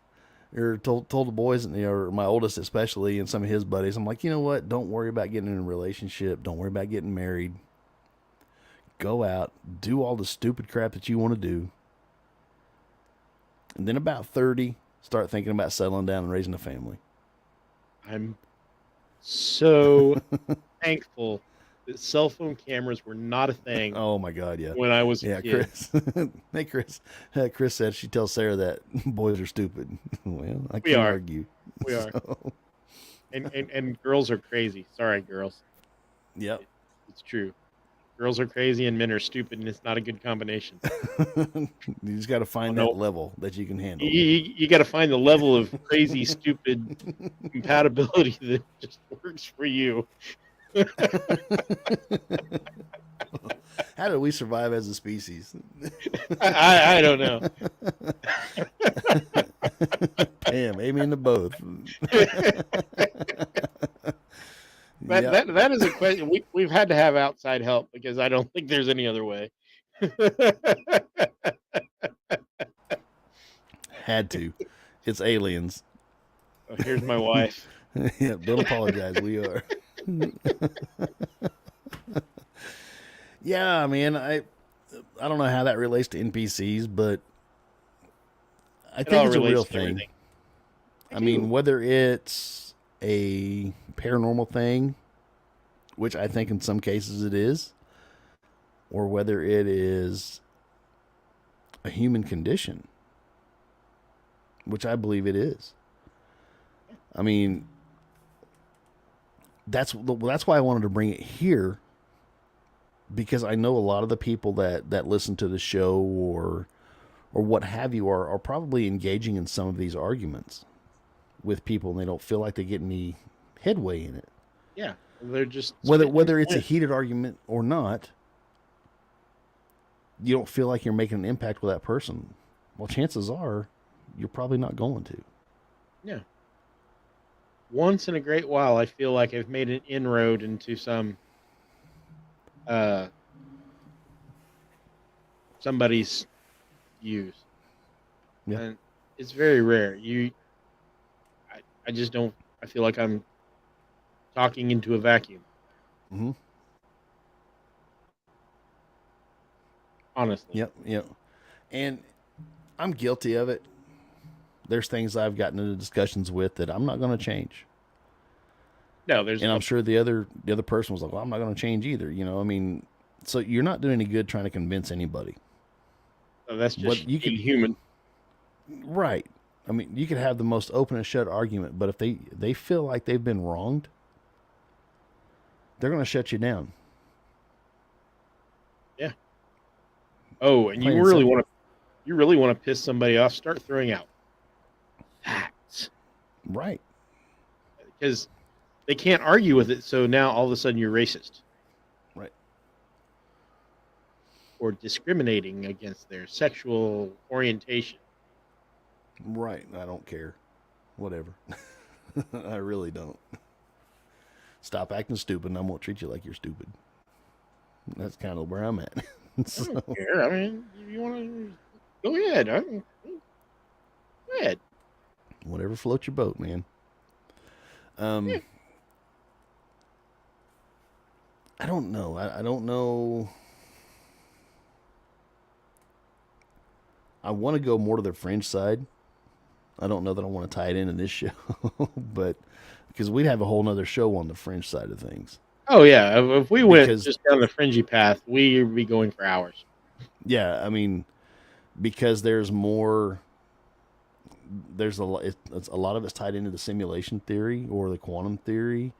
or told the boys, you know, or my oldest especially, and some of his buddies, I'm like, you know what? Don't worry about getting in a relationship. Don't worry about getting married. Go out, do all the stupid crap that you want to do, and then about 30, start thinking about settling down and raising a family. I'm so thankful that cell phone cameras were not a thing Oh my God, yeah. when I was a Yeah, kid. Chris. Hey, Chris. Chris said she tells Sarah that boys are stupid. Well, I We can't are. argue. We are. So, And girls are crazy. Sorry, girls. yep. It's true. Girls are crazy and men are stupid, and it's not a good combination. You just got to find Oh, that no. level that you can handle. You got to find the level of crazy, stupid compatibility that just works for you. How did we survive as a species? I don't know. Damn, amen to both. That is a question we've had to have outside help because I don't think there's any other way. Had to. It's aliens. Oh, here's my wife. Yeah, don't apologize. We are. Yeah, man. I don't know how that relates to NPCs, but I It all think it's a relates real to thing. everything. I mean, whether it's a paranormal thing, which I think in some cases it is, or whether it is a human condition, which I believe it is. I mean, that's why I wanted to bring it here, because I know a lot of the people that listen to the show or what have you are probably engaging in some of these arguments with people, and they don't feel like they get any headway in it. Yeah, they're just Whether it's a heated argument or not, you don't feel like you're making an impact with that person. Well, chances are you're probably not going to. Yeah. Once in a great while, I feel like I've made an inroad into somebody's views. Yeah. And it's very rare. I just don't. I feel like I'm talking into a vacuum. Mm-hmm. Honestly. Yep. And I'm guilty of it. There's things I've gotten into discussions with that I'm not going to change. No, there's. And I'm sure the other person was like, well, I'm not going to change either. You know, I mean, so you're not doing any good trying to convince anybody. That's just you being human. Right. I mean, you could have the most open and shut argument, but if they feel like they've been wronged, they're going to shut you down. Yeah. Oh, and Plain you and really simple. you really want to piss somebody off, start throwing out facts Right. because they can't argue with it. So now all of a sudden you're racist Right. or discriminating against their sexual orientation. Right. I don't care. Whatever. I really don't. Stop acting stupid and I'm going to treat you like you're stupid. That's kind of where I'm at. I don't care. I mean, if you want to go ahead. Go ahead. Whatever floats your boat, man. Yeah. I don't know. I don't know. I want to go more to the fringe side. I don't know that I want to tie it into this show, but because we'd have a whole nother show on the fringe side of things. Oh yeah, if we went Because- just down the fringy path, we'd be going for hours. Yeah, I mean, because there's more. There's a lot. It's a lot of it's tied into the simulation theory or the quantum theory.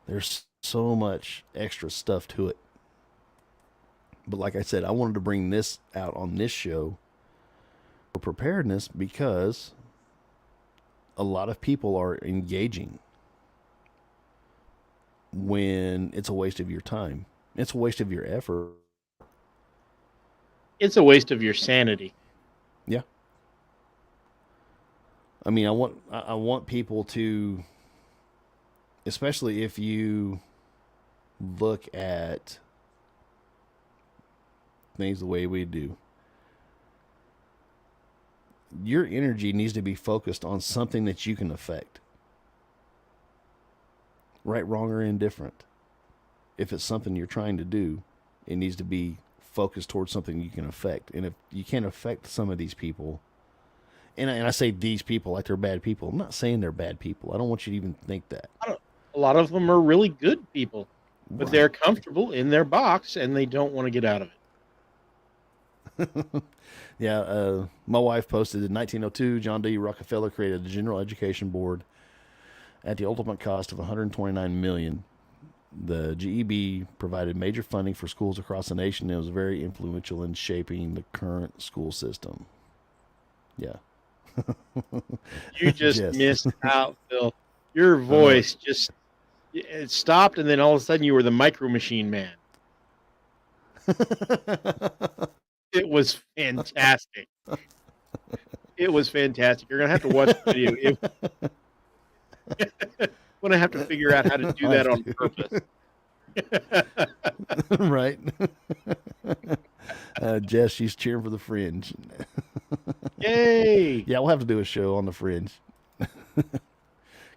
There's so much extra stuff to it. But like I said, I wanted to bring this out on this show for preparedness because a lot of people are engaging when it's a waste of your time. It's a waste of your effort. It's a waste of your sanity. Yeah. I mean, I want people to, especially if you look at things the way we do, your energy needs to be focused on something that you can affect. Right, wrong, or indifferent. If it's something you're trying to do, it needs to be focused towards something you can affect. And if you can't affect some of these people, and I say these people like they're bad people. I'm not saying they're bad people. I don't want you to even think that. A lot of them are really good people, but Right. they're comfortable in their box and they don't want to get out of it. Yeah, my wife posted in 1902, John D. Rockefeller created the General Education Board at the ultimate cost of $129 million. The GEB provided major funding for schools across the nation and was very influential in shaping the current school system. Yeah. You just Yes. missed out, Phil. Your voice just it stopped, and then all of a sudden you were the Micro Machine Man. It was fantastic. It was fantastic. You're gonna have to watch the video. I'm gonna have to figure out how to do that on purpose. Right. Jess, she's cheering for the fringe. Yay! Yeah, we'll have to do a show on the fringe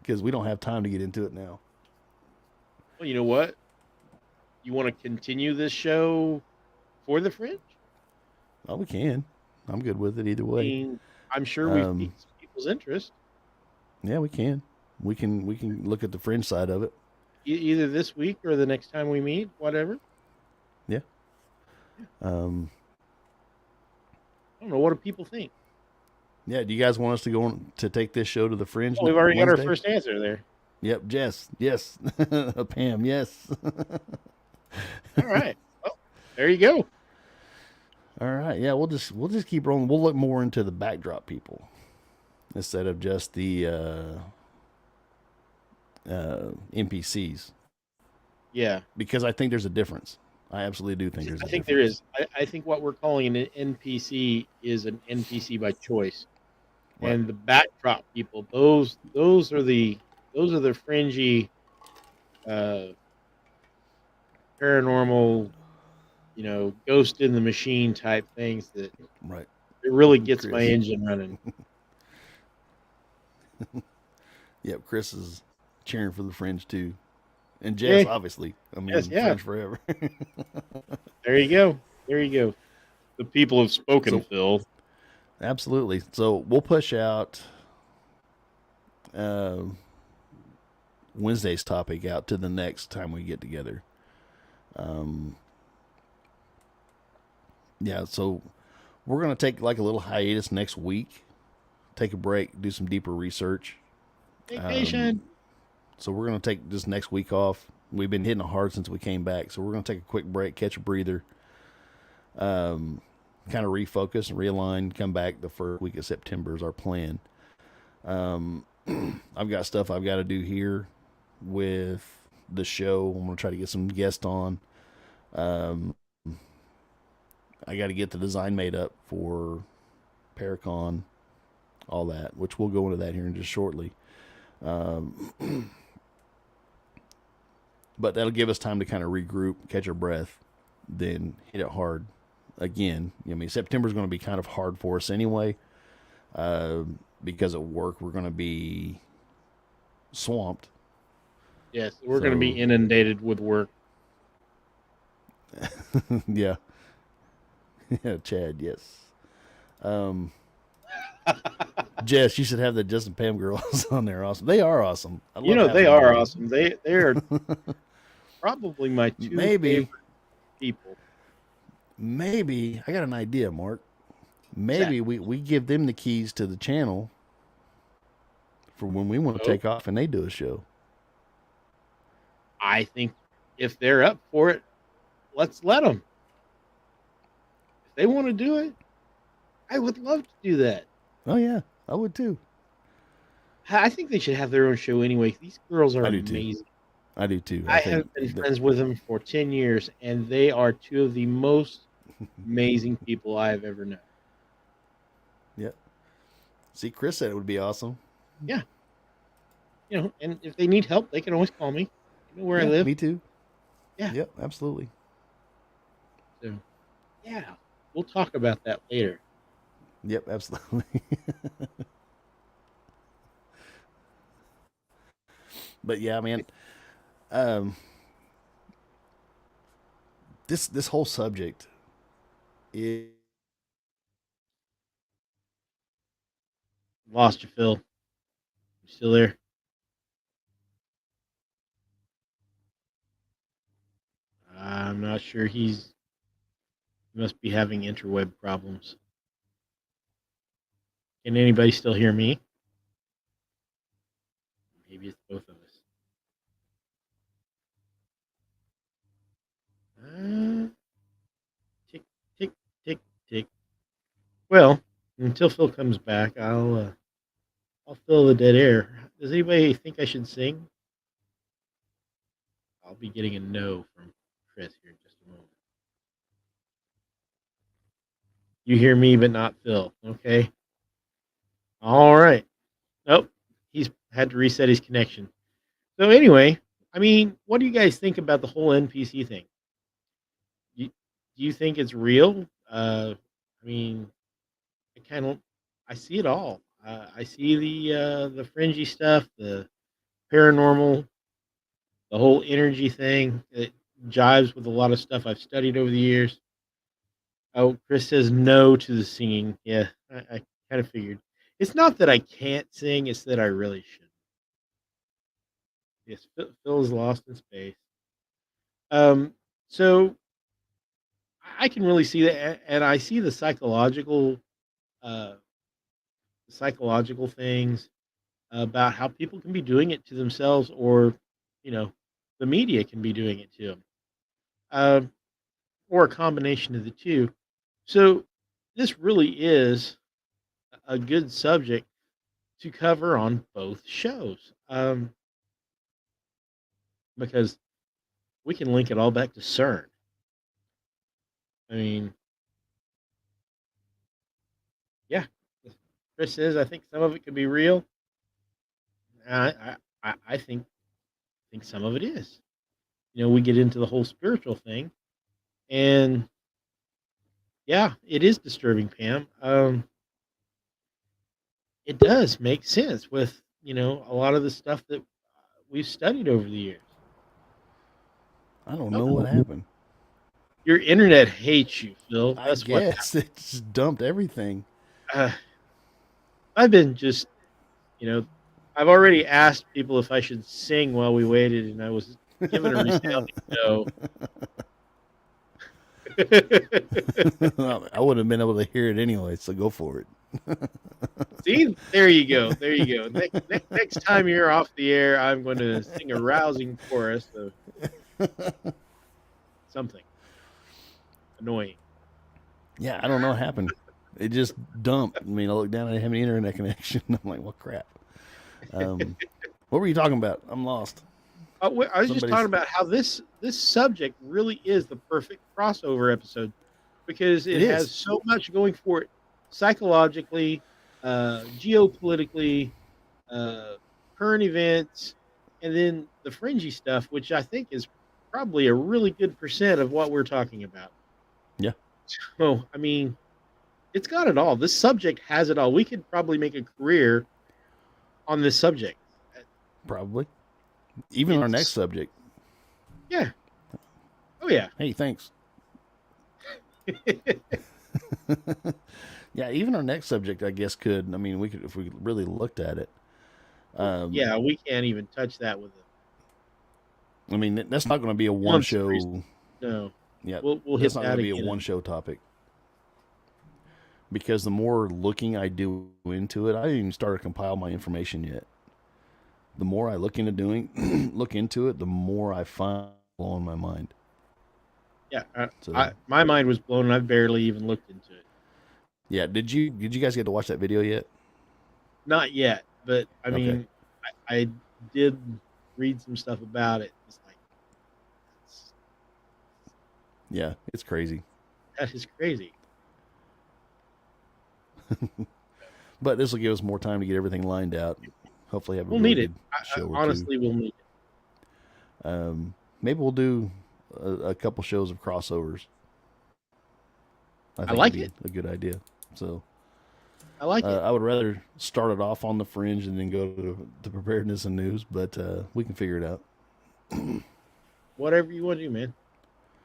because we don't have time to get into it now. Well, you know what? You want to continue this show for the fringe? Oh, we can. I'm good with it either I way. mean, I'm sure we've Um, piqued some people's interest. Yeah, we can. We can look at the fringe side of it. Either this week or the next time we meet, whatever. Um, I don't know. What do people think? yeah, do you guys want us to go on to take this show to the fringe? Oh, we've already got our Wednesday? first answer there. Yep, Jess. Yes. Pam, yes. All right. Well, there you go. All right. Yeah, we'll just keep rolling. We'll look more into the backdrop people instead of just the NPCs Yeah. because I think there's a difference. I absolutely do think there's. I a think difference. there is. I think what we're calling an NPC is an NPC by choice, Right. and the backdrop people, those are the fringy, paranormal, ghost in the machine type things that Right. it really gets Chris. my engine running. Yep. Chris is cheering for the fringe too, and Jess Yeah. obviously. I mean, Yes, yeah. fringe forever. There you go. There you go. The people have spoken, So- Phil. Absolutely. So we'll push out Wednesday's topic out to the next time we get together. Yeah, so we're going to take like a little hiatus next week, take a break, do some deeper research. Vacation. So we're going to take this next week off. We've been hitting it hard since we came back, so we're going to take a quick break, catch a breather, kind of refocus and realign, come back the first week of September is our plan. I've got stuff I've got to do here with the show. I'm going to try to get some guests on. I got to get the design made up for Paracon, all that, which we'll go into that here in just shortly. But that'll give us time to kind of regroup, catch our breath, then hit it hard again. I mean, September's going to be kind of hard for us anyway, because at work we're going to be swamped. Yes, we're going to be inundated with work. Yeah. Yeah, Chad, yes. Jess, you should have the Justin Pam girls on there. Awesome. They are awesome. I You love know, they having are them. awesome. They are probably my two favorite people. Maybe I got an idea, Mark. Maybe we give them the keys to the channel for when we want to take off and they do a show. I think if they're up for it, let's let them. If they want to do it, I would love to do that. Oh yeah, I would too. I think they should have their own show anyway. These girls are amazing. I do too. I have been friends with them for 10 years, and they are two of the most amazing people I have ever known. Yep. See, Chris said it would be awesome. Yeah. You know, and if they need help, they can always call me. You know where I live. Me too. Yeah. Yep, absolutely. So, yeah, we'll talk about that later. Yep, absolutely. But yeah, man, this whole subject is Lost you, Phil. You still there? I'm not sure he must be having interweb problems. Can anybody still hear me? Maybe it's both of us. Tick, tick, tick, tick. Well, until Phil comes back, I'll fill the dead air. Does anybody think I should sing? I'll be getting a no from Chris here in just a moment. You hear me, but not Phil. Okay. All right. Nope. He's had to reset his connection. So anyway, I mean, what do you guys think about the whole NPC thing? Do you think it's real? I mean, I see it all. I see the fringy stuff, the paranormal, the whole energy thing. It jives with a lot of stuff I've studied over the years. Oh, Chris says no to the singing. Yeah, I kind of figured. It's not that I can't sing; it's that I really should. Yes, Phil is lost in space. So I can really see that, and I see the psychological things about how people can be doing it to themselves, or you know, the media can be doing it to them, or a combination of the two. So this really is a good subject to cover on both shows, because we can link it all back to CERN. I mean, yeah, Chris says I think some of it could be real. I think some of it is. You know, we get into the whole spiritual thing, and yeah, it is disturbing, Pam. It does make sense with a lot of the stuff that we've studied over the years. I don't know what happened. Your internet hates you, Phil. That's I guess it just dumped everything. I've been just, I've already asked people if I should sing while we waited, and I was given a resounding no. I wouldn't have been able to hear it anyway, so go for it. See, there you go. There you go. Next time you're off the air, I'm going to sing a rousing chorus of something annoying. Yeah, I don't know what happened. It just dumped. I mean, I looked down, I didn't have any internet connection. I'm like, what crap? What were you talking about? I'm lost. I was just Somebody's- talking about how this subject really is the perfect crossover episode because it It has is. so much going for it psychologically, geopolitically, uh, current events, and then the fringy stuff, which I think is probably a really good percent of what we're talking about. Yeah. So, I mean, it's got it all. This subject has it all. We could probably make a career on this subject. Probably. Even our It's- next subject. Yeah. Oh, yeah. Hey, thanks. Yeah, even our next subject, I guess, could. I mean, we could if we really looked at it. Yeah, we can't even touch that with it. I mean, that's not going to be a one show. No. Yeah, We'll hit that's not that going to be again. a one show topic. Because the more looking I do into it, I didn't even start to compile my information yet. The more I look into it, the more I find blowing my mind. Yeah, So- my mind was blown, and I've barely even looked into it. Yeah, did you guys get to watch that video yet? Not yet, but I Okay. mean, I did read some stuff about it. It's like, Yeah, it's crazy. that is crazy. But this will give us more time to get everything lined out. Hopefully, have a We'll really need it. good show or two. Honestly, we'll need it. Maybe we'll do a couple shows of crossovers. think like it'd be a good idea. So I like it. I would rather start it off on the fringe and then go to the preparedness and news, but we can figure it out. Whatever you want to do, man.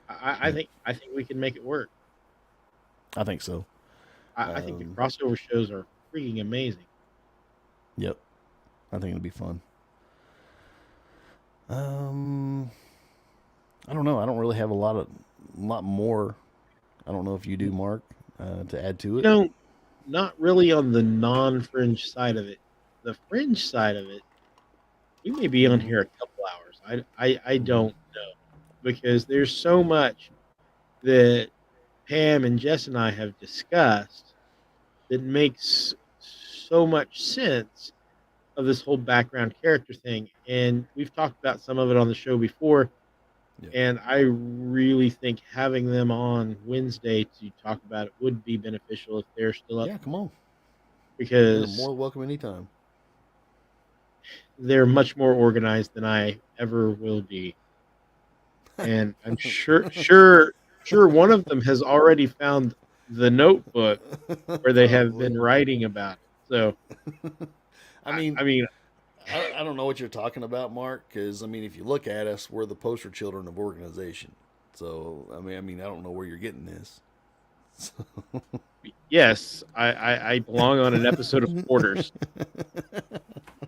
I think we can make it work. I think so. I think the crossover shows are freaking amazing. Yep. I think it'll be fun. I don't know. I don't really have a lot more. I don't know if you do, Mark, to add to it. No, not really on the non-fringe side of it. The fringe side of it, we may be on here a couple hours. I don't know, because there's so much that Pam and Jess and I have discussed that makes so much sense of this whole background character thing. And we've talked about some of it on the show before. Yeah. And I really think having them on Wednesday to talk about it would be beneficial if they're still up. Yeah, come on. You're Because more welcome anytime. they're much more organized than I ever will be. And I'm sure one of them has already found the notebook where they have been writing about it. So I mean, I I don't know what you're talking about, Mark, because I mean, if you look at us, we're the poster children of organization. So I mean, I don't know where you're getting this. yes, I belong on an episode of Porters.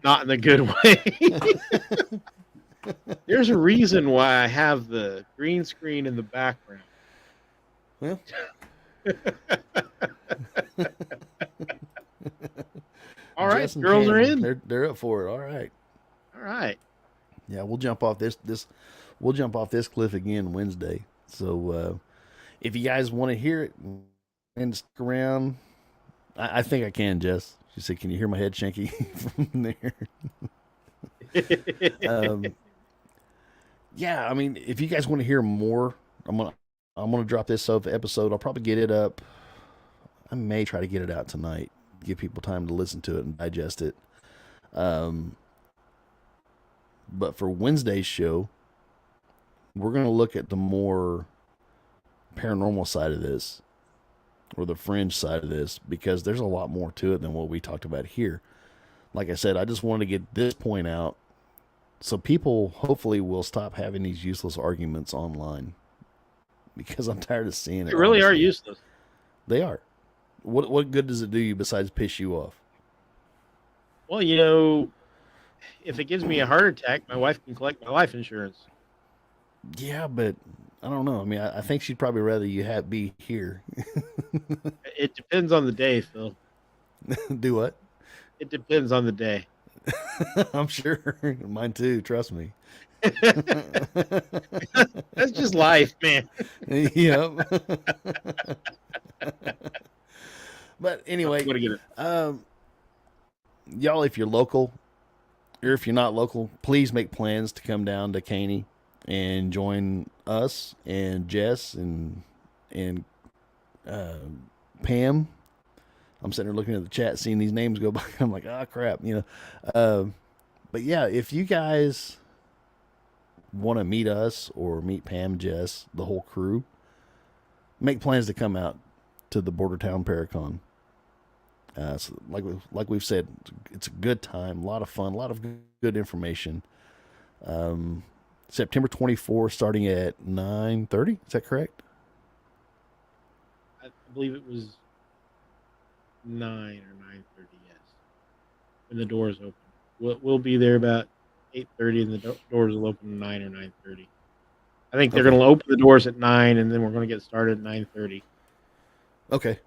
Not in a good way. There's a reason why I have the green screen in the background. Well, All right, Jess and girls Pam, are in. They're up for it. All right. All right. Yeah, we'll jump off this cliff again Wednesday. So if you guys want to hear it and stick around, I think I can, Jess. She said, "Can you hear my head shaky from there?" Yeah, I mean, if you guys want to hear more, I'm gonna drop this episode. I'll probably get it up. I may try to get it out tonight. Give people time to listen to it and digest it. But for Wednesday's show, we're going to look at the more paranormal side of this, or the fringe side of this, because there's a lot more to it than what we talked about here. Like I said, I just wanted to get this point out so people hopefully will stop having these useless arguments online, because I'm tired of seeing it. They really are honestly. useless. They are. What good does it do you besides piss you off? Well, you know, if it gives me a heart attack, my wife can collect my life insurance. Yeah, but I don't know. I mean, I think she'd probably rather you be here. It depends on the day, Phil. Do what? It depends on the day. I'm sure. Mine too. Trust me. That's just life, man. Yep. But anyway, I'm gonna get it. Y'all, if you're local or if you're not local, please make plans to come down to Caney and join us and Jess and Pam. I'm sitting there looking at the chat, seeing these names go by. I'm like, oh crap, But yeah, if you guys want to meet us or meet Pam, Jess, the whole crew, make plans to come out to the Bordertown Paracon. So like we've said, it's a good time, a lot of fun, a lot of good information. September 24th, starting at 9:30. Is that correct? I believe it was 9 or 9:30. Yes, when the doors open. We'll be there about 8:30, and the doors will open at 9 or 9:30. I think they're Okay. going to open the doors at 9, and then we're going to get started at 9:30. Okay.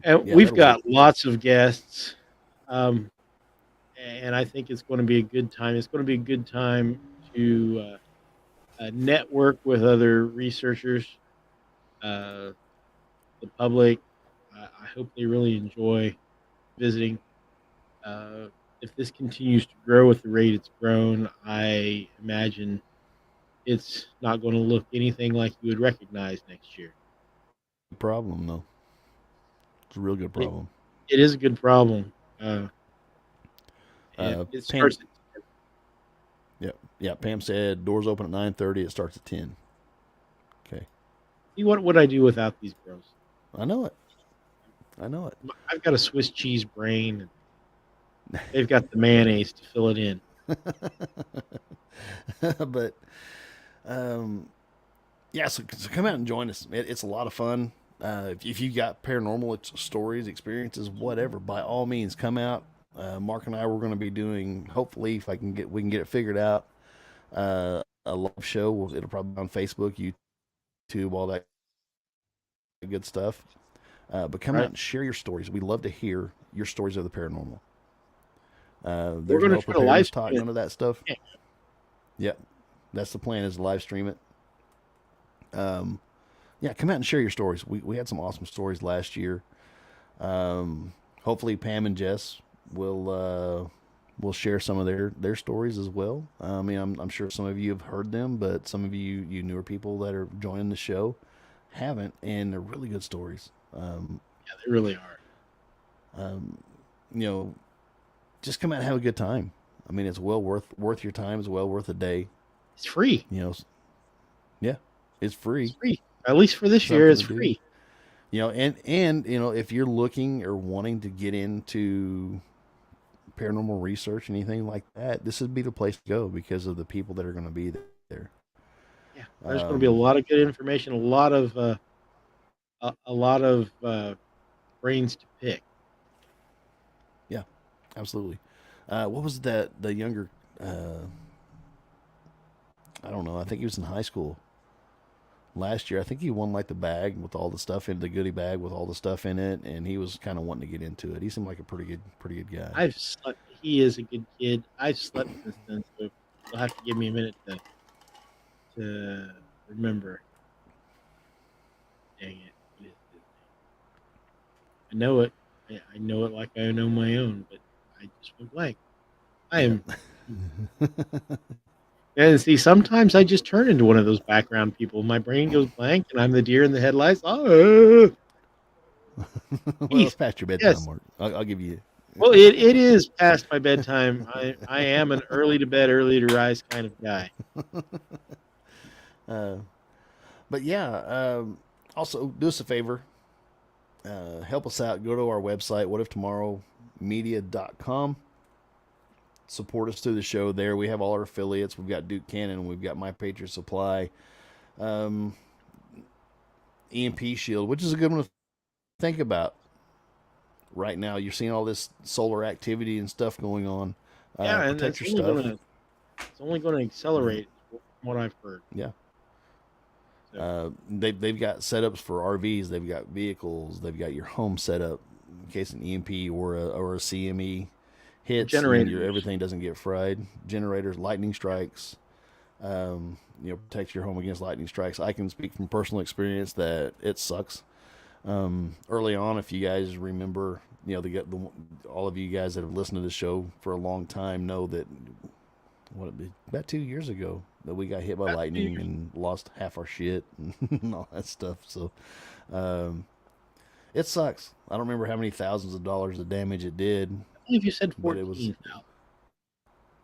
And Yeah, we've that'll got work. lots of guests, and I think it's going to be a good time. It's going to be a good time to network with other researchers, uh, the public. I hope they really enjoy visiting. Uh, if this continues to grow at the rate it's grown, I imagine it's not going to look anything like you would recognize next year. Problem though. It's a real good problem. It is a good problem. It Pam, starts at yeah. Pam said doors open at 9:30. It starts at 10. Okay, see what would I do without these bros? I know it. I've got a Swiss cheese brain. And they've got the mayonnaise to fill it in. But yeah, so come out and join us. It's a lot of fun. If you got paranormal stories, experiences, whatever, by all means, come out. Mark and I were going to be doing, hopefully, if we can get it figured out, a live show. It'll probably be on Facebook, YouTube, all that good stuff. But come out and share your stories. We love to hear your stories of the paranormal. There's gonna no try to live preparedness talk, stream it. none of that stuff. Yeah. Yep, that's the plan, is to live stream it. Yeah, come out and share your stories. We had some awesome stories last year. Hopefully Pam and Jess will share some of their stories as well. I mean, I'm sure some of you have heard them, but some of you newer people that are joining the show haven't, and they're really good stories. Yeah, they really are. Just come out and have a good time. I mean, it's well worth your time. It's well worth a day. It's free. Yeah, it's free. It's free. At least for this year, it's Something to do. free. And if you're looking or wanting to get into paranormal research, anything like that, this would be the place to go because of the people that are going to be there. Yeah, there's going to be a lot of good information, a lot of brains to pick. Yeah, absolutely. What was that? The younger, I don't know. I think he was in high school last year. I think he won like the bag with all the stuff in the goodie bag with all the stuff in it, and he was kind of wanting to get into it. He seemed like a pretty good guy. He is a good kid. I've slept since then, so you'll have to give me a minute to remember. Dang it. What is his name? I know it. I know it like I know my own, but I just went blank. I am. And see, sometimes I just turn into one of those background people. My brain goes blank, and I'm the deer in the headlights. Oh, Well, it's past your bedtime, yes. Mark. I'll give you. Well, it is past my bedtime. I am an early to bed, early to rise kind of guy. But yeah, also do us a favor. Help us out. Go to our website, whatiftomorrowmedia.com. Support us through the show there. We have all our affiliates. We've got Duke Cannon. We've got My Patriot Supply. EMP Shield, which is a good one to think about right now. You're seeing all this solar activity and stuff going on. Yeah, and protect it's your only stuff. it's only going to accelerate from what I've heard. Yeah. So, They've got setups for RVs. They've got vehicles. They've got your home setup in case an EMP or a CME hits. Generators. Everything doesn't get fried. Generators, lightning strikes. Protect your home against lightning strikes. I can speak from personal experience that it sucks. Early on, if you guys remember, all of you guys that have listened to the show for a long time know that about 2 years ago that we got hit by lightning and lost half our shit and all that stuff. So it sucks. I don't remember how many thousands of dollars of damage it did. I believe you said But 14.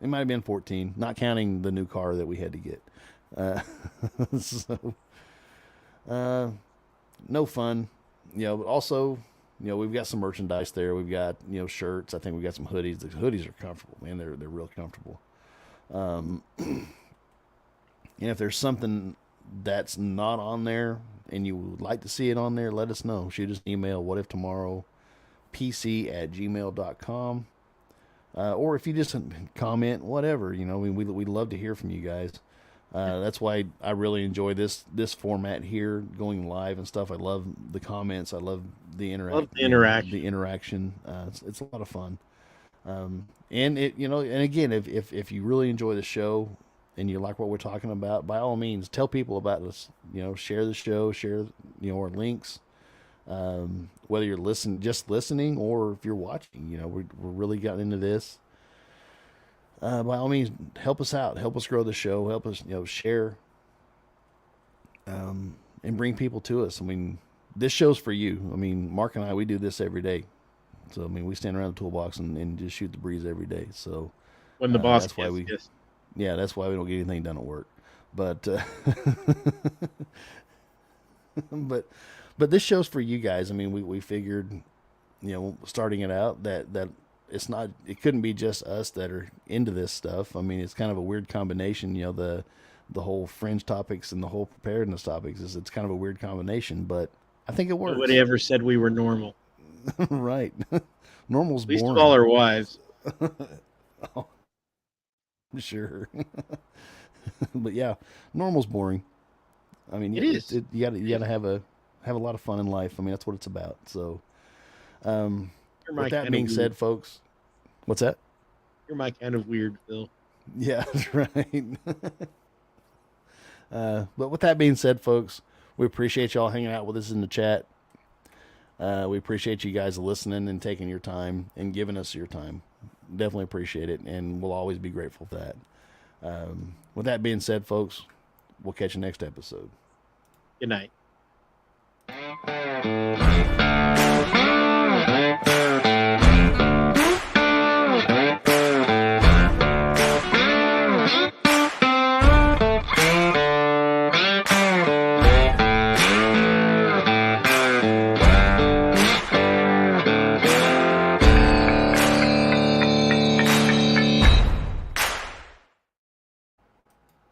it might have been 14, not counting the new car that we had to get. So no fun. But also, we've got some merchandise there. We've got, shirts. I think we got some hoodies. The hoodies are comfortable, man. They're real comfortable. If there's something that's not on there and you would like to see it on there, let us know. Shoot us an email, whatiftomorrowpc@gmail.com. Or if you just comment, whatever, we'd love to hear from you guys. That's why I really enjoy this format here, going live and stuff. I love the comments. I love the interaction. It's a lot of fun. And again, if you really enjoy the show and you like what we're talking about, by all means, tell people about us. Share the show, share our links. Whether you're just listening, or if you're watching, we're really gotten into this. By all means, help us out, help us grow the show, help us, share, and bring people to us. I mean, this show's for you. I mean, Mark and I, we do this every day. So, I mean, we stand around the toolbox and just shoot the breeze every day. So when the boss, that's why that's why we don't get anything done at work. But, but this show's for you guys. I mean, we figured, starting it out that it couldn't be just us that are into this stuff. I mean, it's kind of a weird combination, the whole fringe topics and the whole preparedness topics it's kind of a weird combination, but I think it works. Nobody ever said we were normal. Right. Normal's At least boring. all our wives. Oh, sure. But yeah, normal's boring. I mean, it is. You gotta have a lot of fun in life. I mean, that's what it's about. So, with that being said, folks, what's that? You're my kind of weird, Phil. Yeah, that's right. But with that being said, folks, we appreciate y'all hanging out with us in the chat. We appreciate you guys listening and taking your time and giving us your time. Definitely appreciate it, and we'll always be grateful for that. With that being said, folks, we'll catch you next episode. Good night.